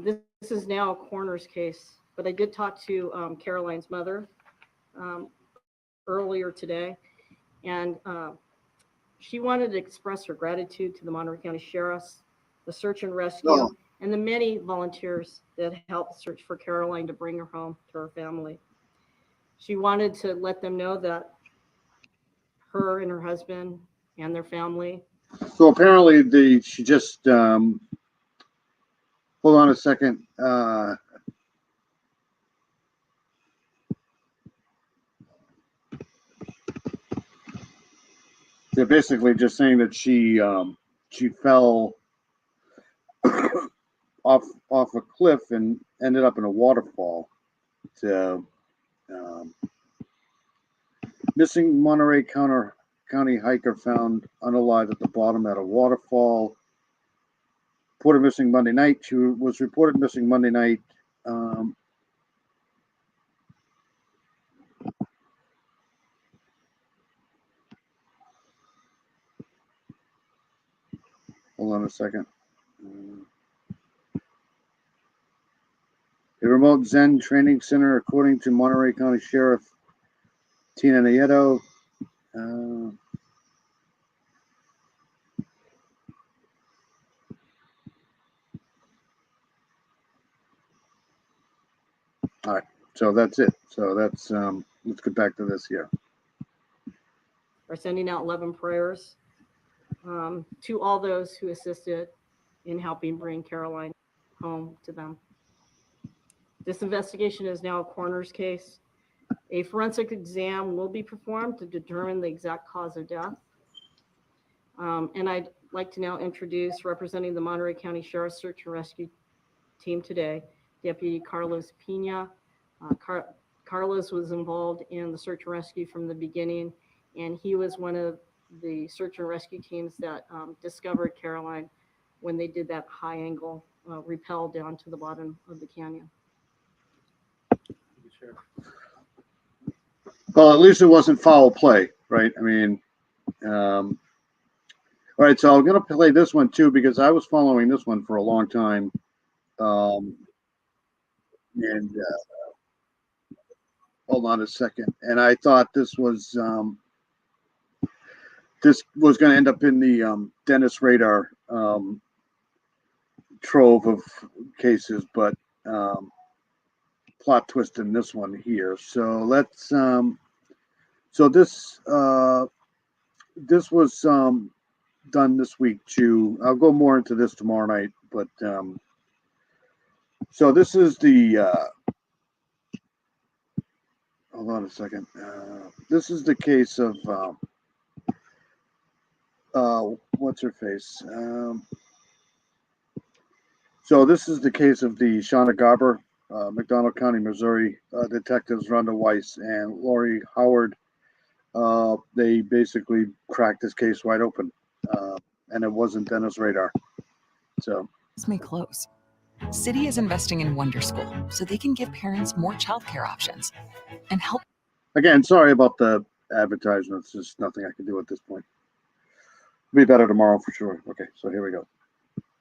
This is now a coroner's case, but I did talk to Caroline's mother earlier today, and she wanted to express her gratitude to the Monterey County Sheriff's, the search and rescue, and the many volunteers that helped search for Caroline to bring her home to her family. She wanted to let them know that her and her husband and their family. So apparently she just, hold on a second. They're basically just saying that she fell off a cliff and ended up in a waterfall. So, missing Monterey County hiker found unalive at the bottom at a waterfall. Reported missing Monday night. She was reported missing Monday night. Hold on a second. A remote Zen training center, according to Monterey County Sheriff Tina Nieto. All right, so that's it. So that's, let's get back to this here. We're sending out 11 prayers to all those who assisted in helping bring Caroline home to them. This investigation is now a coroner's case. A forensic exam will be performed to determine the exact cause of death. And I'd like to now introduce, representing the Monterey County Sheriff's Search and Rescue Team today, Deputy Carlos Pena. Carlos was involved in the search and rescue from the beginning, and he was one of the search and rescue teams that discovered Caroline when they did that high angle rappel down to the bottom of the canyon. Well, at least it wasn't foul play, right? I mean, all right, so I'm going to play this one too, because I was following this one for a long time. And hold on a second. And I thought this was going to end up in the Dennis Radar trove of cases, but plot twist in this one here. So let's so this was done this week too. I'll go more into this tomorrow night, but so this is the hold on a second. This is the case of what's her face. So this is the case of the Shauna Garber, McDonald County, Missouri detectives Rhonda Weiss and Lori Howard. They basically cracked this case wide open, and it wasn't Dennis Radar. So This may close. City is investing in Wonder School so they can give parents more childcare options and help. again, sorry about the advertisements. There's nothing I can do at this point. It'll be better tomorrow for sure. Okay, so here we go.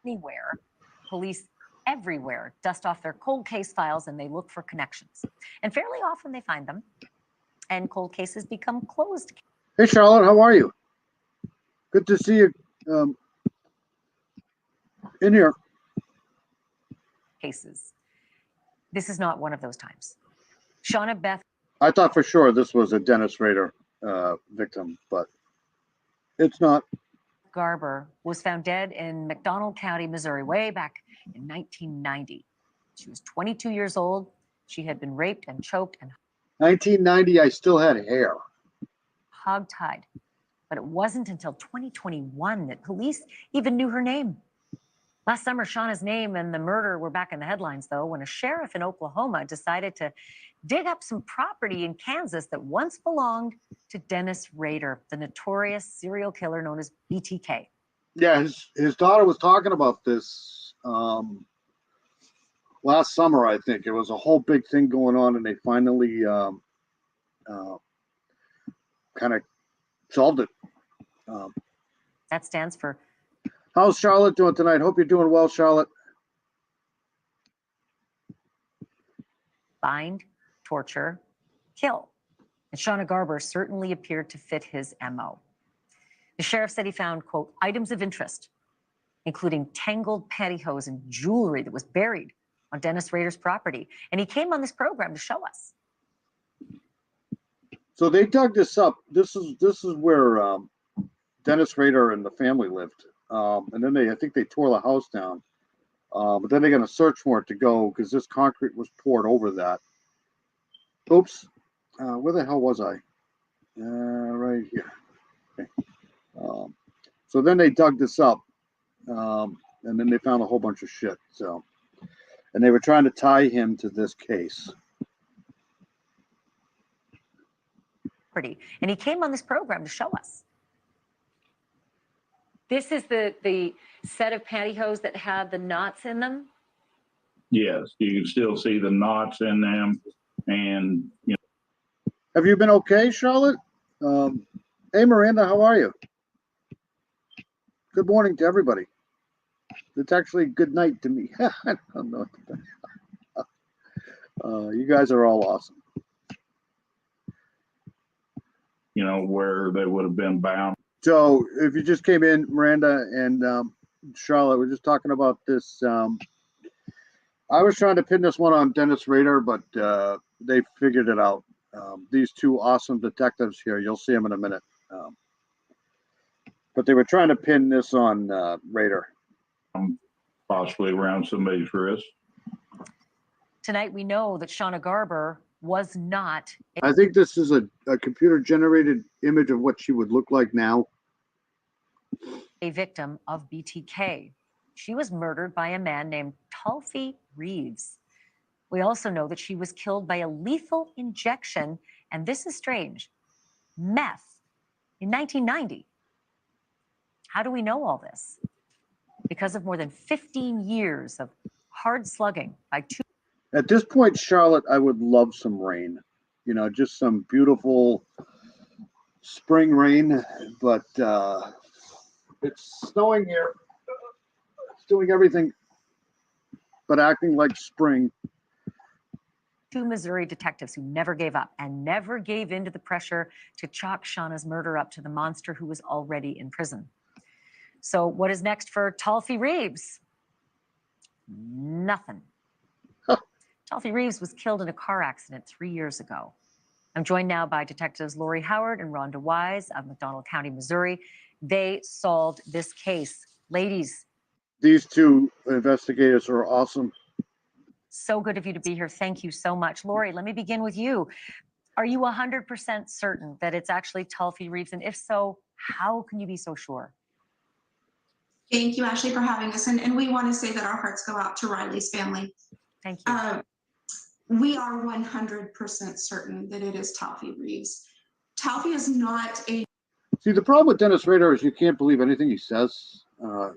Anywhere, police everywhere dust off their cold case files and they look for connections. And fairly often they find them, and cold cases become closed Hey, Charlotte, how are you? Good to see you in here. cases. This is not one of those times. Shauna Beth I thought for sure this was a Dennis Rader victim, but it's not. Garber was found dead in McDonald County, Missouri, way back in 1990. She was 22 years old. She had been raped and choked and 1990, I still had hair. hogtied. But it wasn't until 2021 that police even knew her name. Last summer, Shauna's name and the murder were back in the headlines, though, when a sheriff in Oklahoma decided to dig up some property in Kansas that once belonged to Dennis Rader, the notorious serial killer known as BTK. Yeah, his daughter was talking about this last summer, I think. It was a whole big thing going on, and they finally kind of solved it. That stands for How's Charlotte doing tonight? Hope you're doing well, Charlotte. find, torture, kill. And Shauna Garber certainly appeared to fit his MO. The sheriff said he found, quote, items of interest, including tangled pantyhose and jewelry that was buried on Dennis Rader's property. And he came on this program to show us. So they dug this up. This is where Dennis Rader and the family lived. And then I think they tore the house down. But then they're going to search for it to go because this concrete was poured over that. Oops. Where the hell was I? Right here. Okay. So then they dug this up. And then they found a whole bunch of shit. So, and they were trying to tie him to this case. And he came on this program to show us. This is the set of pantyhose that had the knots in them. Yes, you can still see the knots in them, and you know. Have you been okay, Charlotte? Hey, Miranda, how are you? Good morning to everybody. It's actually good night to me. I don't know. You guys are all awesome. You know, where they would have been bound. So if you just came in, Miranda and Charlotte, we're just talking about this I was trying to pin this one on Dennis Rader, but they figured it out. These two awesome detectives here, you'll see them in a minute. But they were trying to pin this on Rader. Possibly around somebody's wrist. Tonight, we know that Shauna Garber was not I think this is a computer generated image of what she would look like now. a victim of BTK. She was murdered by a man named Tulfi Reeves. We also know that she was killed by a lethal injection, and this is strange, meth, in 1990. How do we know all this? Because of more than 15 years of hard slugging by two. At this point, Charlotte, I would love some rain. You know, just some beautiful spring rain, but it's snowing here. It's doing everything but acting like spring. Two Missouri detectives who never gave up and never gave in to the pressure to chalk Shauna's murder up to the monster who was already in prison. So what is next for Tulfi Reeves? Nothing. Tulfi Reeves was killed in a car accident 3 years ago. I'm joined now by detectives Lori Howard and Rhonda Wise of McDonald County, Missouri. They solved this case. Ladies, These two investigators are awesome. so good of you to be here. Thank you so much. Lori, let me begin with you. Are you 100% certain that it's actually Tulfi Reeves? And if so, how can you be so sure? Thank you, Ashley, for having us. And we want to say that our hearts go out to Riley's family. Thank you. We are 100% certain that it is Tulfi Reeves. Tulfi is not a. See, the problem with Dennis Rader is you can't believe anything he says.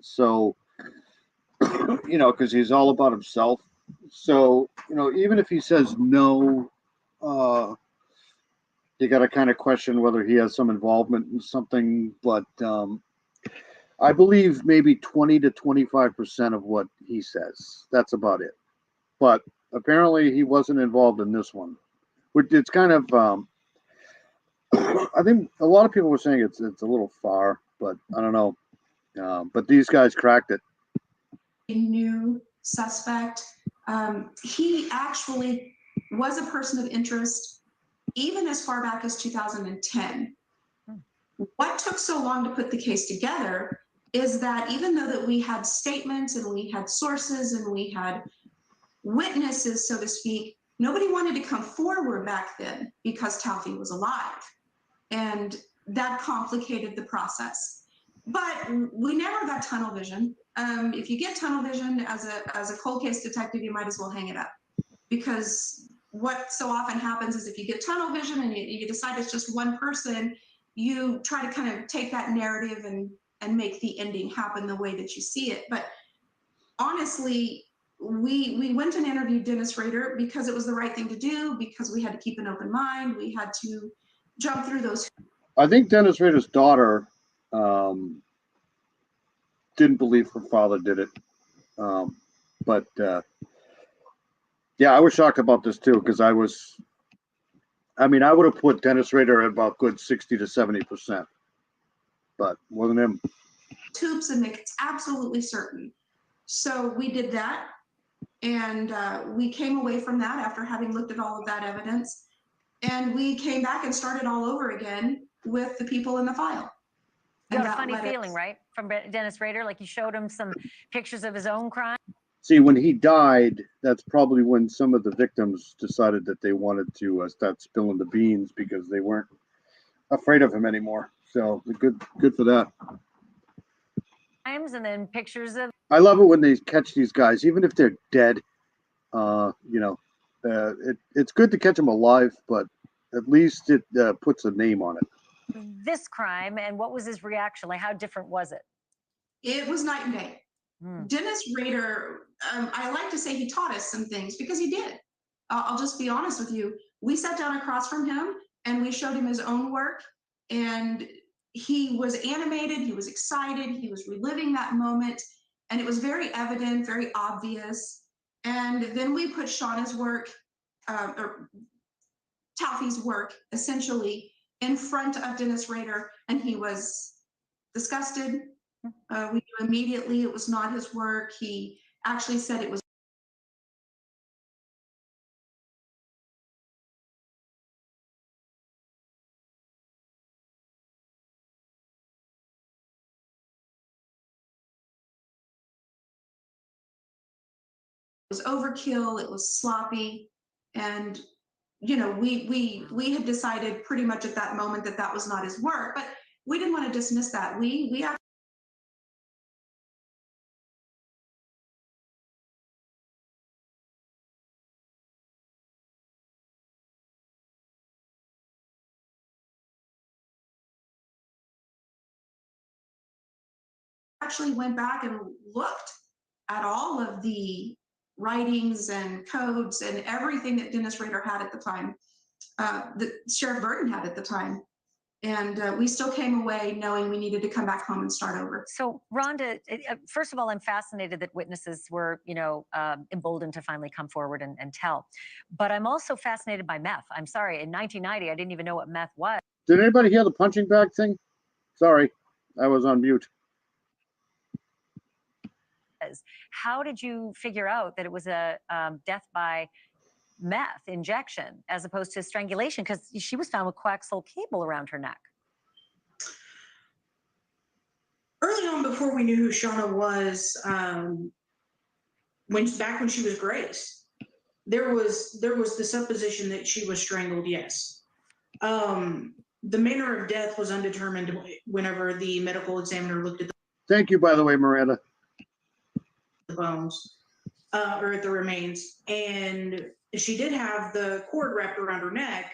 So, you know, because he's all about himself. So, you know, even if he says no, you got to kind of question whether he has some involvement in something. But I believe maybe 20 to 25% of what he says. That's about it. But apparently he wasn't involved in this one, which it's kind of, I think a lot of people were saying it's a little far, but I don't know. But these guys cracked it. A new suspect. He actually was a person of interest even as far back as 2010. What took so long to put the case together is that even though that we had statements and we had sources and we had witnesses, so to speak, nobody wanted to come forward back then because Tulfi was alive. And that complicated the process. But we never got tunnel vision. If you get tunnel vision as a cold case detective, you might as well hang it up. Because what so often happens is if you get tunnel vision and you decide it's just one person, you try to kind of take that narrative and make the ending happen the way that you see it. But honestly, we went and interviewed Dennis Rader because it was the right thing to do, because we had to keep an open mind. We had to jump through those. I think Dennis Rader's daughter didn't believe her father did it. But yeah, I was shocked about this too, because I would have put Dennis Rader at about good 60 to 70%, but wasn't him. Tubes and make it absolutely certain. So we did that. And we came away from that after having looked at all of that evidence. And we came back and started all over again with the people in the file. You got a funny feeling, right? From Dennis Rader, like you showed him some pictures of his own crime. See, when he died, that's probably when some of the victims decided that they wanted to start spilling the beans because they weren't afraid of him anymore. So good for that. And then pictures of. I love it when they catch these guys, even if they're dead. It's good to catch them alive, but at least it puts a name on it. This crime, and what was his reaction? Like, how different was it? It was night and day. Dennis Rader, I like to say he taught us some things because he did. I'll just be honest with you. We sat down across from him and we showed him his own work, and he was animated, he was excited, he was reliving that moment, and it was very evident, very obvious. And then we put Shauna's work, or Tulfi's work, essentially, in front of Dennis Rader, and he was disgusted. We knew immediately it was not his work. He actually said it was was overkill, it was sloppy, and you know, we had decided pretty much at that moment that that was not his work, but we didn't want to dismiss that. We actually went back and looked at all of the writings and codes and everything that Dennis Rader had at the time, that Sheriff Burton had at the time. And we still came away knowing we needed to come back home and start over. So, Rhonda, first of all, I'm fascinated that witnesses were, emboldened to finally come forward and tell. But I'm also fascinated by meth. I'm sorry, in 1990, I didn't even know what meth was. Did anybody hear the punching bag thing? Sorry, I was on mute. How did you figure out that it was a death by meth injection as opposed to strangulation? Because she was found with coaxial cable around her neck. Early on, before we knew who Shauna was, back when she was Grace, there was the supposition that she was strangled. Yes. The manner of death was undetermined whenever the medical examiner looked at the Thank you, by the way, Miranda. bones or at the remains, and she did have the cord wrapped around her neck,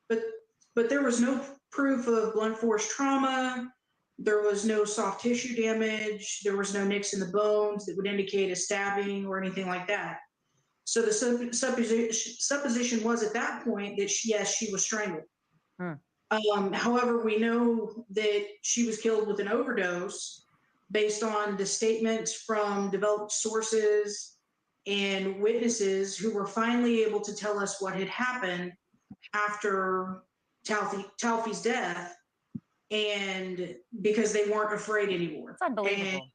but there was no proof of blunt force trauma. There was no soft tissue damage. There was no nicks in the bones that would indicate a stabbing or anything like that. So the supposition was at that point that yes, she was strangled. However, we know that she was killed with an overdose based on the statements from developed sources and witnesses who were finally able to tell us what had happened after Talfi's death, and because they weren't afraid anymore. It's unbelievable.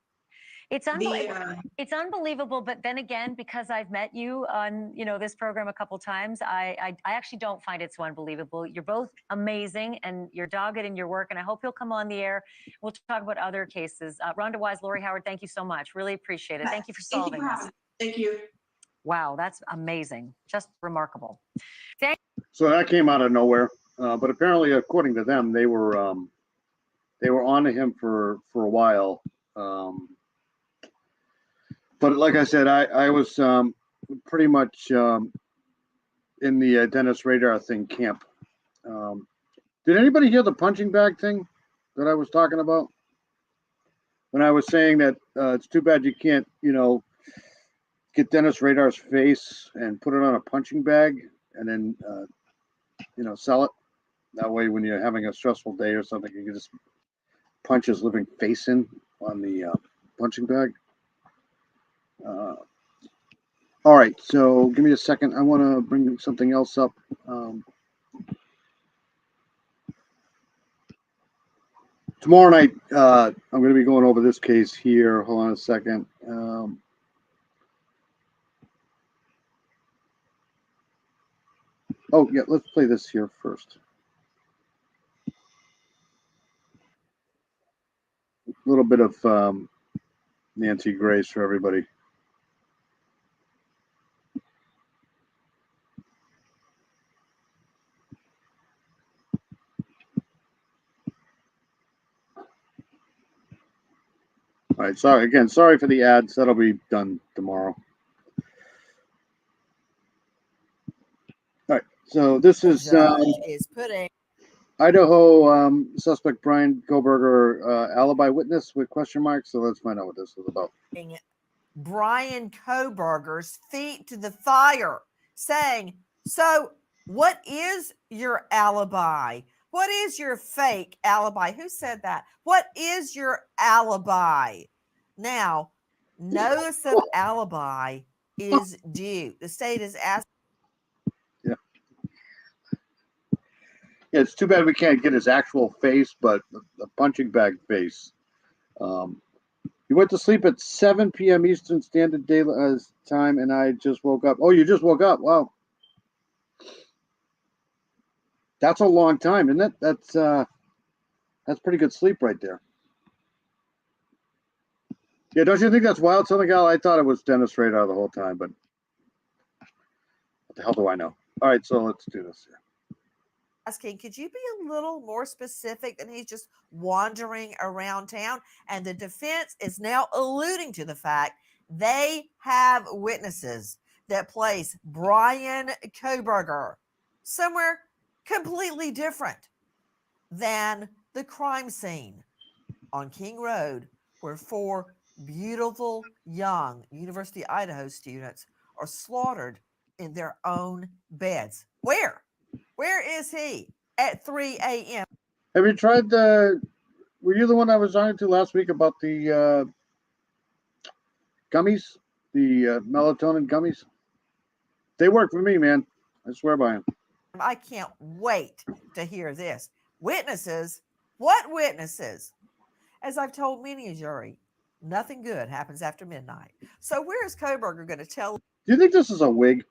It's unbelievable, but then again, because I've met you on this program a couple times, I actually don't find it so unbelievable. You're both amazing, and you're dogged in your work, and I hope you'll come on the air. We'll talk about other cases. Rhonda Wise, Lori Howard, thank you so much. Really appreciate it. Thank you for solving this. Thank you. Wow, that's amazing. Just remarkable. So that came out of nowhere, but apparently, according to them, they were on to him for a while. But like I said, I was pretty much in the Dennis Rader thing camp. Did anybody hear the punching bag thing that I was talking about? When I was saying that it's too bad you can't, get Dennis Rader's face and put it on a punching bag and then, sell it. That way, when you're having a stressful day or something, you can just punch his living face in on the punching bag. All right, so give me a second. I want to bring something else up. Tomorrow night, I'm going to be going over this case here. Hold on a second. Oh, yeah, let's play this here first. A little bit of Nancy Grace for everybody. All right, sorry for the ads. That'll be done tomorrow. All right, so this is putting Idaho suspect Brian Koberger alibi witness with question marks. So let's find out what this is about. Brian Koberger's feet to the fire, saying, "So, what is your alibi? What is your fake alibi?" Who said that? What is your alibi? Now, notice of alibi is due. The state is asking. Yeah, it's too bad we can't get his actual face, but the punching bag face. He went to sleep at 7 p.m. Eastern Standard Daylight Time, and I just woke up. Oh, you just woke up? Wow. That's a long time, isn't it? That's pretty good sleep right there. Yeah, don't you think that's wild, Southern Gal? I thought it was Dennis Rader the whole time, but the hell do I know? All right, so let's do this here. Asking, could you be a little more specific than he's just wandering around town? And the defense is now alluding to the fact they have witnesses that place Brian Koberger somewhere completely different than the crime scene on King Road, where 4 beautiful young University of Idaho students are slaughtered in their own beds. Where is he at 3 a.m.? Have you tried were you the one I was talking to last week about the gummies? The melatonin gummies? They work for me, man. I swear by them. I can't wait to hear this. Witnesses? What witnesses? As I've told many a jury, nothing good happens after midnight. So where is Koberger going to tell Do you think this is a wig?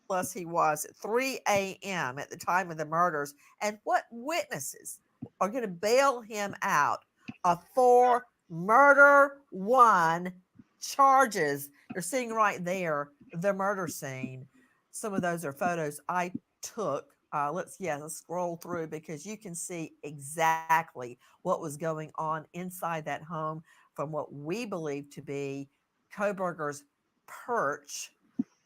us he was at 3 a.m. at the time of the murders? And what witnesses are going to bail him out of 4 murder 1 charges? You're seeing right there the murder scene. Some of those are photos I took. Let's scroll through because you can see exactly what was going on inside that home from what we believe to be Koberger's perch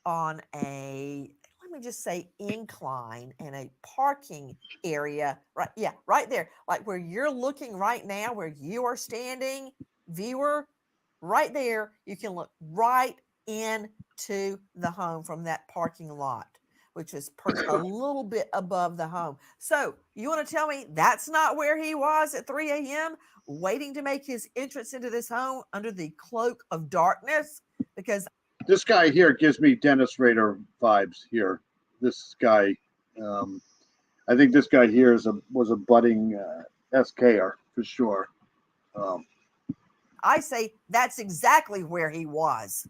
on a, let me just say, incline in a parking area. Right, yeah, right there. Like where you're looking right now, where you are standing, viewer, right there, you can look right into the home from that parking lot, which is perched a little bit above the home. So you want to tell me that's not where he was at 3 a.m. waiting to make his entrance into this home under the cloak of darkness? Because This guy here gives me Dennis Rader vibes here. This guy, I think this guy here was a budding SKer for sure. I say that's exactly where he was.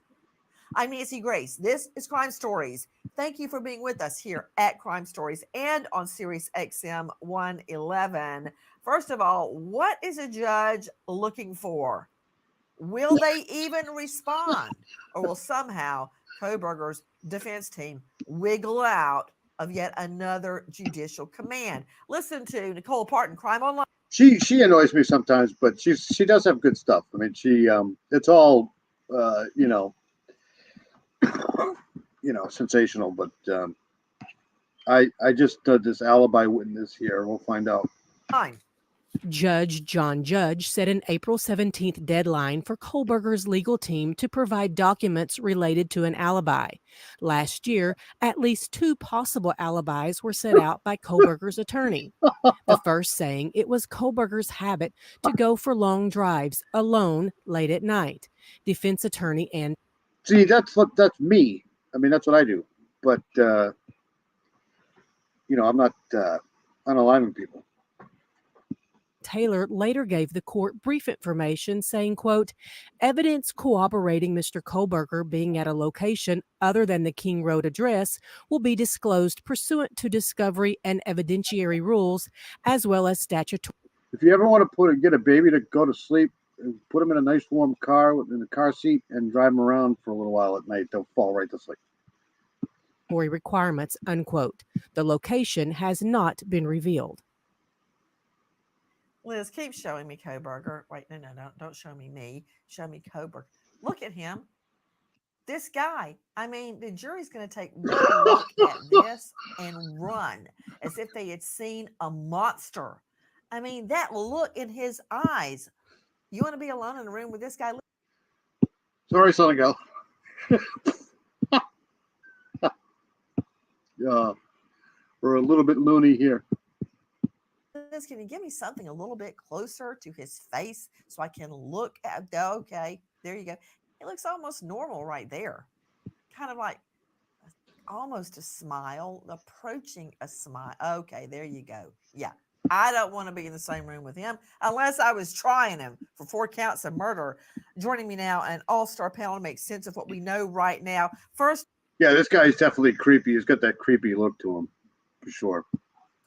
I'm Nancy Grace. This is Crime Stories. Thank you for being with us here at Crime Stories and on Sirius XM 111. First of all, what is a judge looking for? Will they even respond? Or will somehow Koberger's defense team wiggle out of yet another judicial command? Listen to Nicole Parton, Crime Online. She annoys me sometimes, but she does have good stuff. I mean, it's all sensational, but I just this alibi witness here. We'll find out. Fine. Judge John Judge set an April 17th deadline for Koberger's legal team to provide documents related to an alibi. Last year, at least 2 possible alibis were set out by Koberger's attorney. The first saying it was Koberger's habit to go for long drives alone late at night. Defense attorney and See, that's me. I mean, that's what I do. But I'm not unaligning people. Taylor later gave the court brief information saying, quote, evidence corroborating Mr. Koberger being at a location other than the King Road address will be disclosed pursuant to discovery and evidentiary rules, as well as statutory. If you ever want to get a baby to go to sleep, put them in a nice warm car in the car seat and drive them around for a little while at night, they'll fall right to sleep. Requirements, unquote. The location has not been revealed. Liz, keep showing me Koberger. Wait, no, don't show me. Show me Koberger. Look at him. This guy. I mean, the jury's going to take one look at this and run as if they had seen a monster. I mean, that look in his eyes. You want to be alone in a room with this guy? Sorry, Southern Gal. We're a little bit loony here. Liz, can you give me something a little bit closer to his face so I can look at? Okay, there you go. It looks almost normal right there. Kind of like almost a smile, approaching a smile. Okay, there you go. Yeah. I don't want to be in the same room with him unless I was trying him for 4 counts of murder. Joining me now, an all-star panel to make sense of what we know right now. First, yeah, this guy's definitely creepy. He's got that creepy look to him, for sure.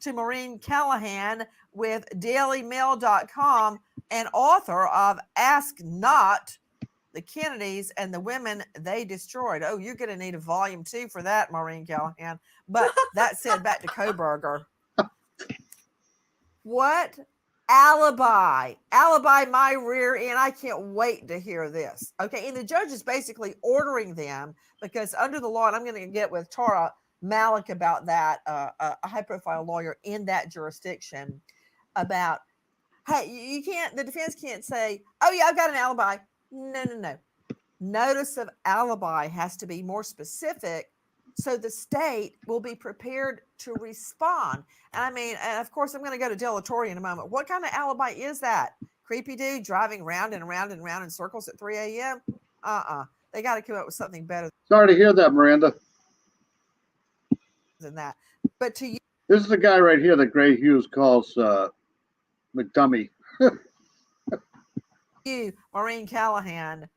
To Maureen Callahan with DailyMail.com and author of Ask Not the Kennedys and the women they destroyed. Oh, you're going to need a volume 2 for that, Maureen Callahan. But that said, back to Koberger. What alibi? Alibi my rear end. I can't wait to hear this. Okay. And the judge is basically ordering them because under the law, and I'm going to get with Tara Malik about that, a high profile lawyer in that jurisdiction, about, hey, you can't, the defense can't say, oh yeah, I've got an alibi. No. Notice of alibi has to be more specific so the state will be prepared to respond. And I mean, and of course, I'm going to go to Delatorre in a moment. What kind of alibi is that? Creepy dude driving round and round and round in circles at 3 a.m.? They got to come up with something better Sorry to hear that, Miranda. than that. But to you, This is the guy right here that Gray Hughes calls McDummy. Maureen Callahan,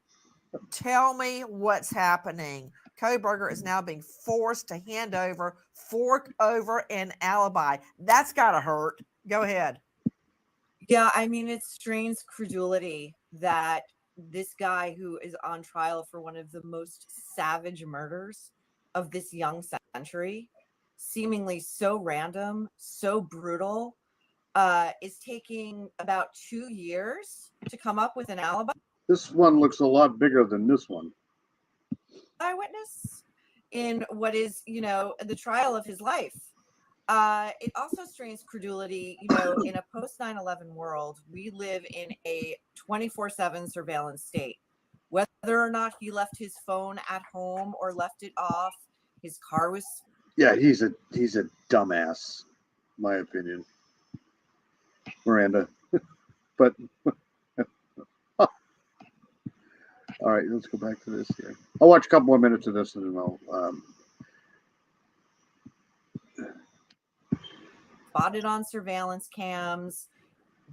tell me what's happening. Koberger is now being forced to hand over, fork over an alibi. That's got to hurt. Go ahead. Yeah, I mean, it strains credulity that this guy who is on trial for one of the most savage murders of this young century, seemingly so random, so brutal, is taking about 2 years to come up with an alibi. This one looks a lot bigger than this one. Eyewitness in what is, the trial of his life. It also strains credulity, in a post 9/11 world, we live in a 24/7 surveillance state. Whether or not he left his phone at home or left it off, his car was. Yeah, he's a dumbass, my opinion, Miranda. But all right, let's go back to this here. I'll watch a couple more minutes of this and then I'll. Spotted on surveillance cams,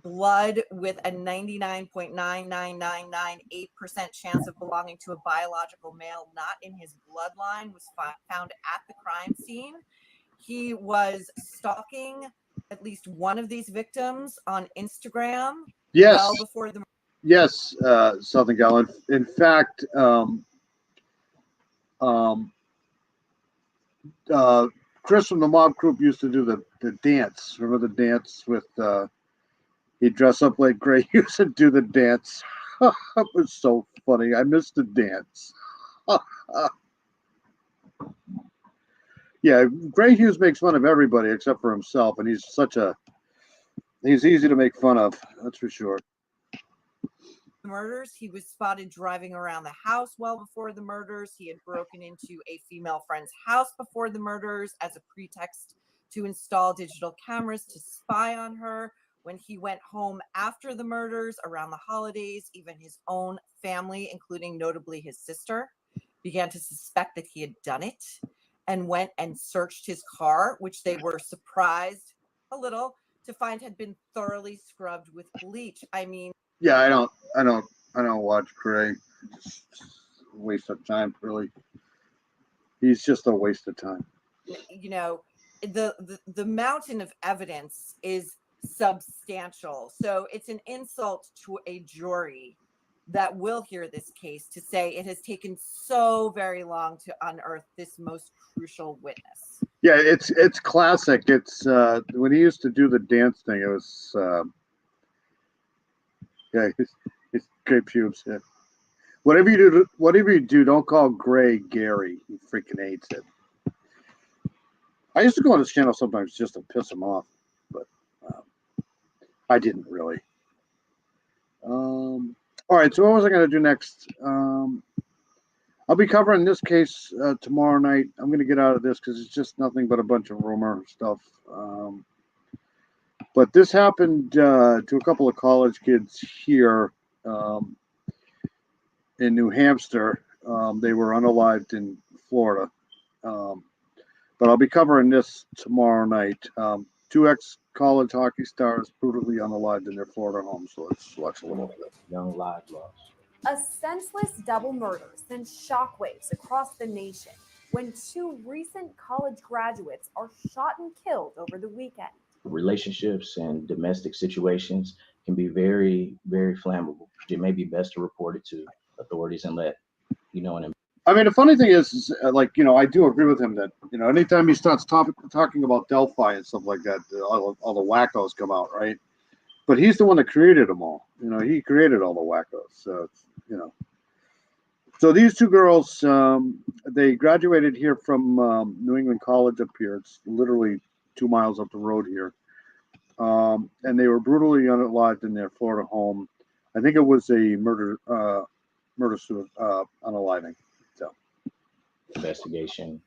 blood with a 99.99998% chance of belonging to a biological male not in his bloodline was found at the crime scene. He was stalking at least one of these victims on Instagram. Yes. Well before the. Yes, Southern Gal. In fact, Chris from the Mob Group used to do the dance. Remember the dance with he'd dress up like Gray Hughes and do the dance. It was so funny. I missed the dance. Yeah, Gray Hughes makes fun of everybody except for himself, and he's easy to make fun of. That's for sure. Murders. He was spotted driving around the house well before the murders. He had broken into a female friend's house before the murders as a pretext to install digital cameras to spy on her. When he went home after the murders around the holidays, even his own family, including notably his sister, began to suspect that he had done it and went and searched his car, which they were surprised a little to find had been thoroughly scrubbed with bleach. I mean, Yeah, I don't watch Gray. It's a waste of time, really. He's just a waste of time. The mountain of evidence is substantial. So it's an insult to a jury that will hear this case to say it has taken so very long to unearth this most crucial witness. Yeah, it's classic. It's when he used to do the dance thing, it was it's Gray Pubes. Yeah. Whatever you do, don't call Gray Gary. He freaking hates it. I used to go on his channel sometimes just to piss him off, but I didn't really. All right, so what was I going to do next? I'll be covering this case tomorrow night. I'm going to get out of this because it's just nothing but a bunch of rumor stuff. But this happened to a couple of college kids here in New Hampshire. They were unalived in Florida. But I'll be covering this tomorrow night. 2 ex-college hockey stars brutally unalived in their Florida home. So let's watch a little bit. Young live loss. A senseless double murder sends shockwaves across the nation when 2 recent college graduates are shot and killed over the weekend. Relationships and domestic situations can be very, very flammable. It may be best to report it to authorities and let, and I mean, the funny thing is like, I do agree with him that, anytime he starts talking about Delphi and stuff like that, all the wackos come out, right? But he's the one that created them all. He created all the wackos. So, So these two girls, they graduated here from New England College up here. It's literally 2 miles up the road here. And they were brutally unalived in their Florida home. I think it was a murder unaliving. So investigation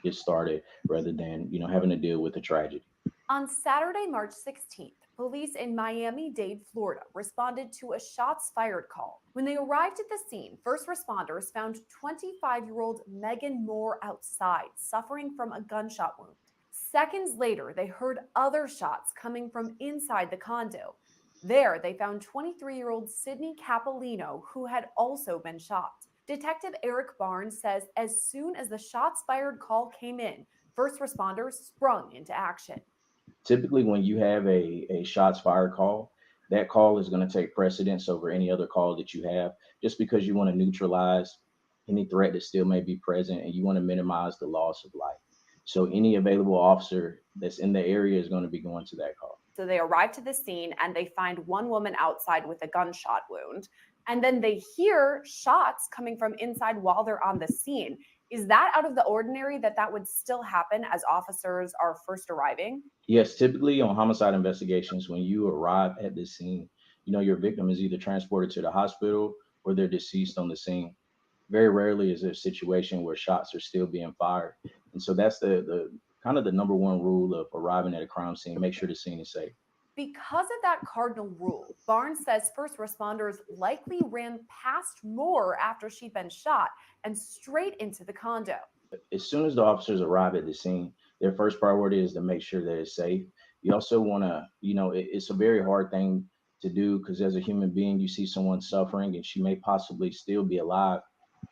get started rather than, having to deal with the tragedy. On Saturday, March 16th, police in Miami-Dade, Florida, responded to a shots fired call. When they arrived at the scene, first responders found 25-year-old Megan Moore outside, suffering from a gunshot wound. Seconds later, they heard other shots coming from inside the condo. There, they found 23-year-old Sydney Capolino, who had also been shot. Detective Eric Barnes says as soon as the shots fired call came in, first responders sprung into action. Typically, when you have a shots fired call, that call is going to take precedence over any other call that you have, just because you want to neutralize any threat that still may be present, and you want to minimize the loss of life. So any available officer that's in the area is going to be going to that call. So they arrive to the scene and they find one woman outside with a gunshot wound. And then they hear shots coming from inside while they're on the scene. Is that out of the ordinary that would still happen as officers are first arriving? Yes, typically on homicide investigations, when you arrive at the scene, your victim is either transported to the hospital or they're deceased on the scene. Very rarely is there a situation where shots are still being fired. And so that's the kind of the number one rule of arriving at a crime scene: make sure the scene is safe. Because of that cardinal rule, Barnes says first responders likely ran past Moore after she'd been shot and straight into the condo. As soon as the officers arrive at the scene, their first priority is to make sure that it's safe. You also want to, it's a very hard thing to do, because as a human being, you see someone suffering and she may possibly still be alive.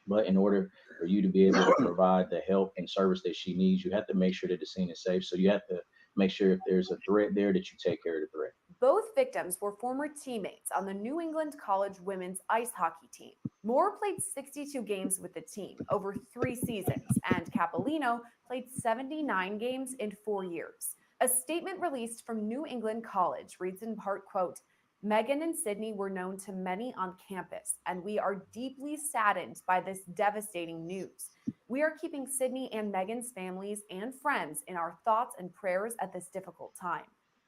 But in order for you to be able to provide the help and service that she needs, you have to make sure that the scene is safe. So you have to make sure if there's a threat there that you take care of the threat. Both victims were former teammates on the New England College women's ice hockey team. Moore played 62 games with the team over 3 seasons, and Capolino played 79 games in 4 years. A statement released from New England College reads in part, quote, "Megan and Sydney were known to many on campus, and we are deeply saddened by this devastating news. We are keeping Sydney and Megan's families and friends in our thoughts and prayers at this difficult time."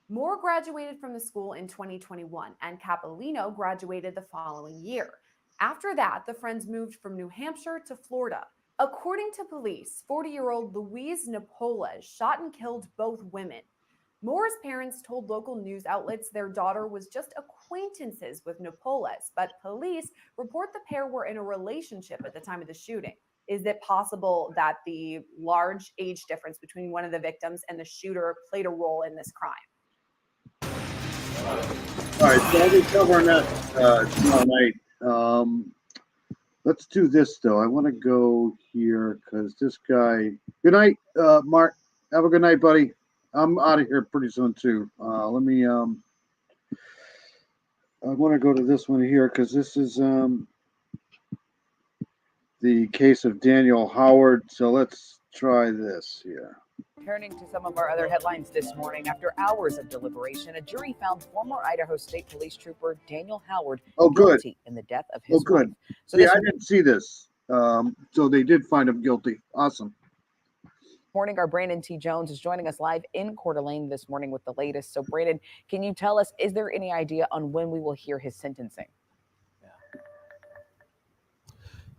Moore graduated from the school in 2021, and Capolino graduated the following year. After that, the friends moved from New Hampshire to Florida. According to police, 40-year-old Louise Napoles shot and killed both women. Moore's parents told local news outlets their daughter was just acquaintances with Napoles, but police report the pair were in a relationship at the time of the shooting. Is it possible that the large age difference between one of the victims and the shooter played a role in this crime? All right, so I'll be covering that tomorrow night. Let's do this though. I want to go here because this guy. Good night, Mark. Have a good night, buddy. I'm out of here pretty soon too. Let me. I want to go to this one here because this is the case of Daniel Howard. So let's try this here. Turning to some of our other headlines this morning, after hours of deliberation, a jury found former Idaho State Police Trooper Daniel Howard guilty in the death of his Oh, good. wife. So Yeah, this I didn't see this. So they did find him guilty. Awesome. morning, our Brandon T. Jones is joining us live in Coeur d'Alene this morning with the latest. So, Brandon, can you tell us, is there any idea on when we will hear his sentencing?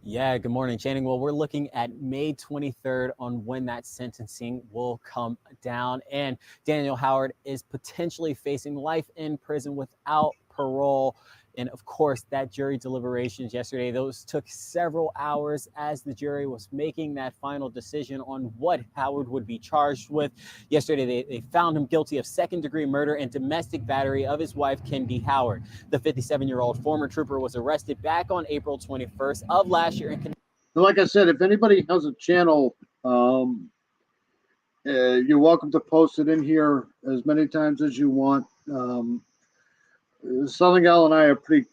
Yeah, good morning, Channing. Well, we're looking at May 23rd on when that sentencing will come down. And Daniel Howard is potentially facing life in prison without parole. And of course, that jury deliberations yesterday, those took several hours as the jury was making that final decision on what Howard would be charged with. Yesterday, they found him guilty of second-degree murder and domestic battery of his wife, Kendi Howard. The 57-year-old former trooper was arrested back on April 21st of last year. Like I said, if anybody has a channel, you're welcome to post it in here as many times as you want. Southern Gal and I are pretty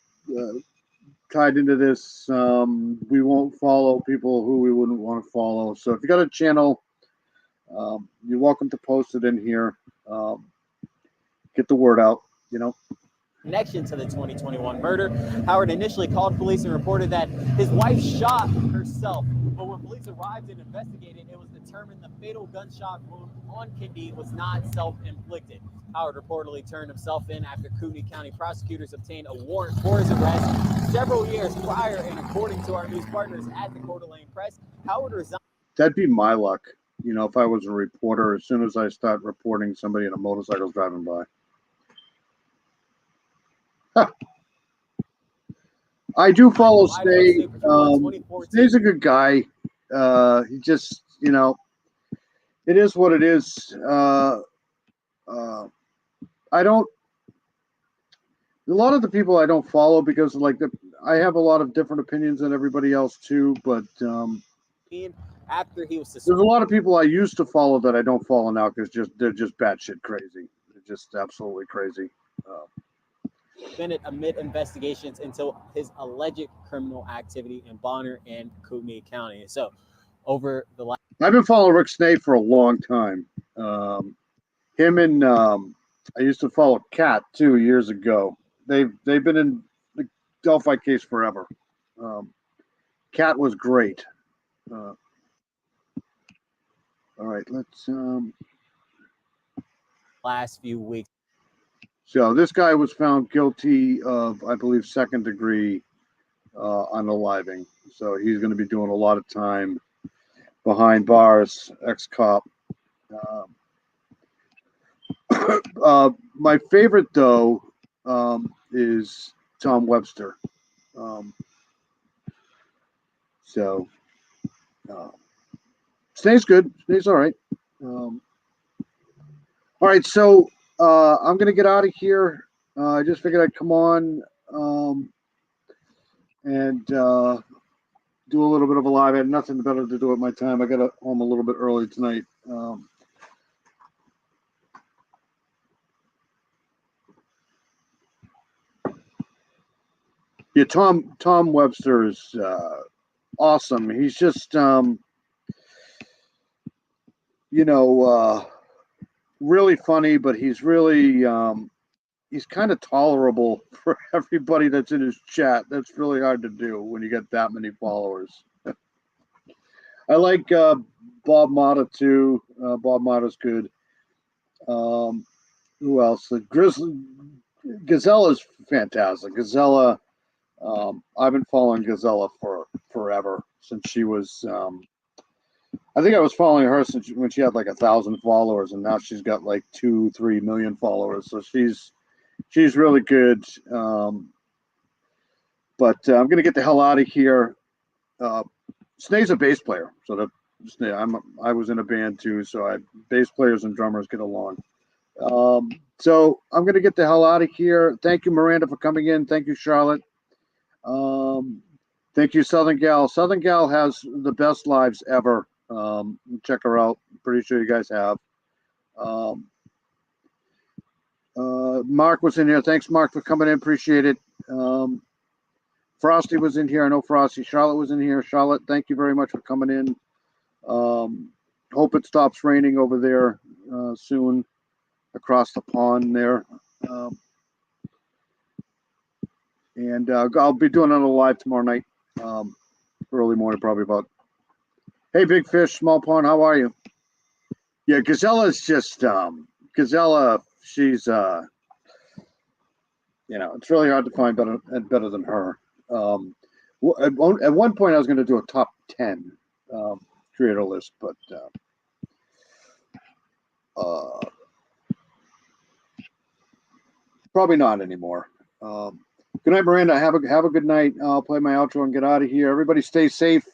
tied into this. We won't follow people who we wouldn't want to follow. So if you got a channel, you're welcome to post it in here. Get the word out, you know. Connection to the 2021 murder. Howard initially called police and reported that his wife shot herself. But when police arrived and investigated, it was determined the fatal gunshot wound on Kendi was not self-inflicted. Howard reportedly turned himself in after Kootenai County prosecutors obtained a warrant for his arrest several years prior, and according to our news partners at the Coeur d'Alene Press, Howard resigned. That'd be my luck. You know, if I was a reporter, as soon as I start reporting somebody in a motorcycle driving by. I do follow Stay. Stay's a good guy. He just, you know, it is what it is. I don't. A lot of the people I don't follow because, like, I have a lot of different opinions than everybody else too. But after he was there's a lot of people I used to follow that I don't follow now because they're just batshit crazy. They're just absolutely crazy. Suspended amid investigations into his alleged criminal activity in Bonner and Kootenai County. So, over the last, I've been following Rick Snay for a long time. Him and I used to follow Cat 2 years ago. They've been in the Delphi case forever. Cat was great. All right, let's last few weeks. So this guy was found guilty of, I believe, second degree unaliving. So he's going to be doing a lot of time behind bars, ex-cop. My favorite, though, is Tom Webster. Snay's good. Snay's all right. All right, so I'm going to get out of here. I just figured I'd come on and do a little bit of a live. I had nothing better to do at my time. I got home a little bit early tonight. Yeah, Tom Webster is awesome. He's just, really funny, but he's really, he's kind of tolerable for everybody that's in his chat. That's really hard to do when you get that many followers. I like Bob Mata too. Bob Mata's good. Who else? The Gazella's fantastic. Gazella, I've been following Gazella for forever, since she was, I think I was following her since when she had like 1,000 followers, and now she's got like 2-3 million followers. So she's really good. But I'm gonna get the hell out of here. Snay's a bass player, so I was in a band too, so bass players and drummers get along. So I'm gonna get the hell out of here. Thank you, Miranda, for coming in. Thank you, Charlotte. Thank you, Southern Gal. Southern Gal has the best lives ever. Check her out. Pretty sure you guys have. Mark was in here. Thanks, Mark, for coming in. Appreciate it. Frosty was in here. I know Frosty. Charlotte was in here. Charlotte, thank you very much for coming in. Hope it stops raining over there soon across the pond there. And I'll be doing another live tomorrow night, early morning, probably about. Hey, Big Fish, Small Pond, how are you? Yeah, Gazella's just Gazella. She's it's really hard to find better than her. At one point, I was going to do a top 10 creator list, but probably not anymore. Good night, Miranda. Have a good night. I'll play my outro and get out of here. Everybody stay safe,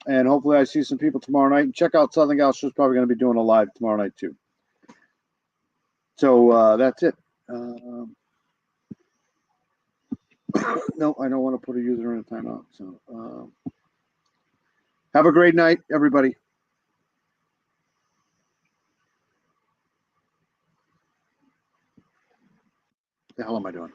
and hopefully I see some people tomorrow night. And check out Southern Gal. She's probably going to be doing a live tomorrow night too. So that's it. No, I don't want to put a user in a timeout. So have a great night, everybody. The hell am I doing?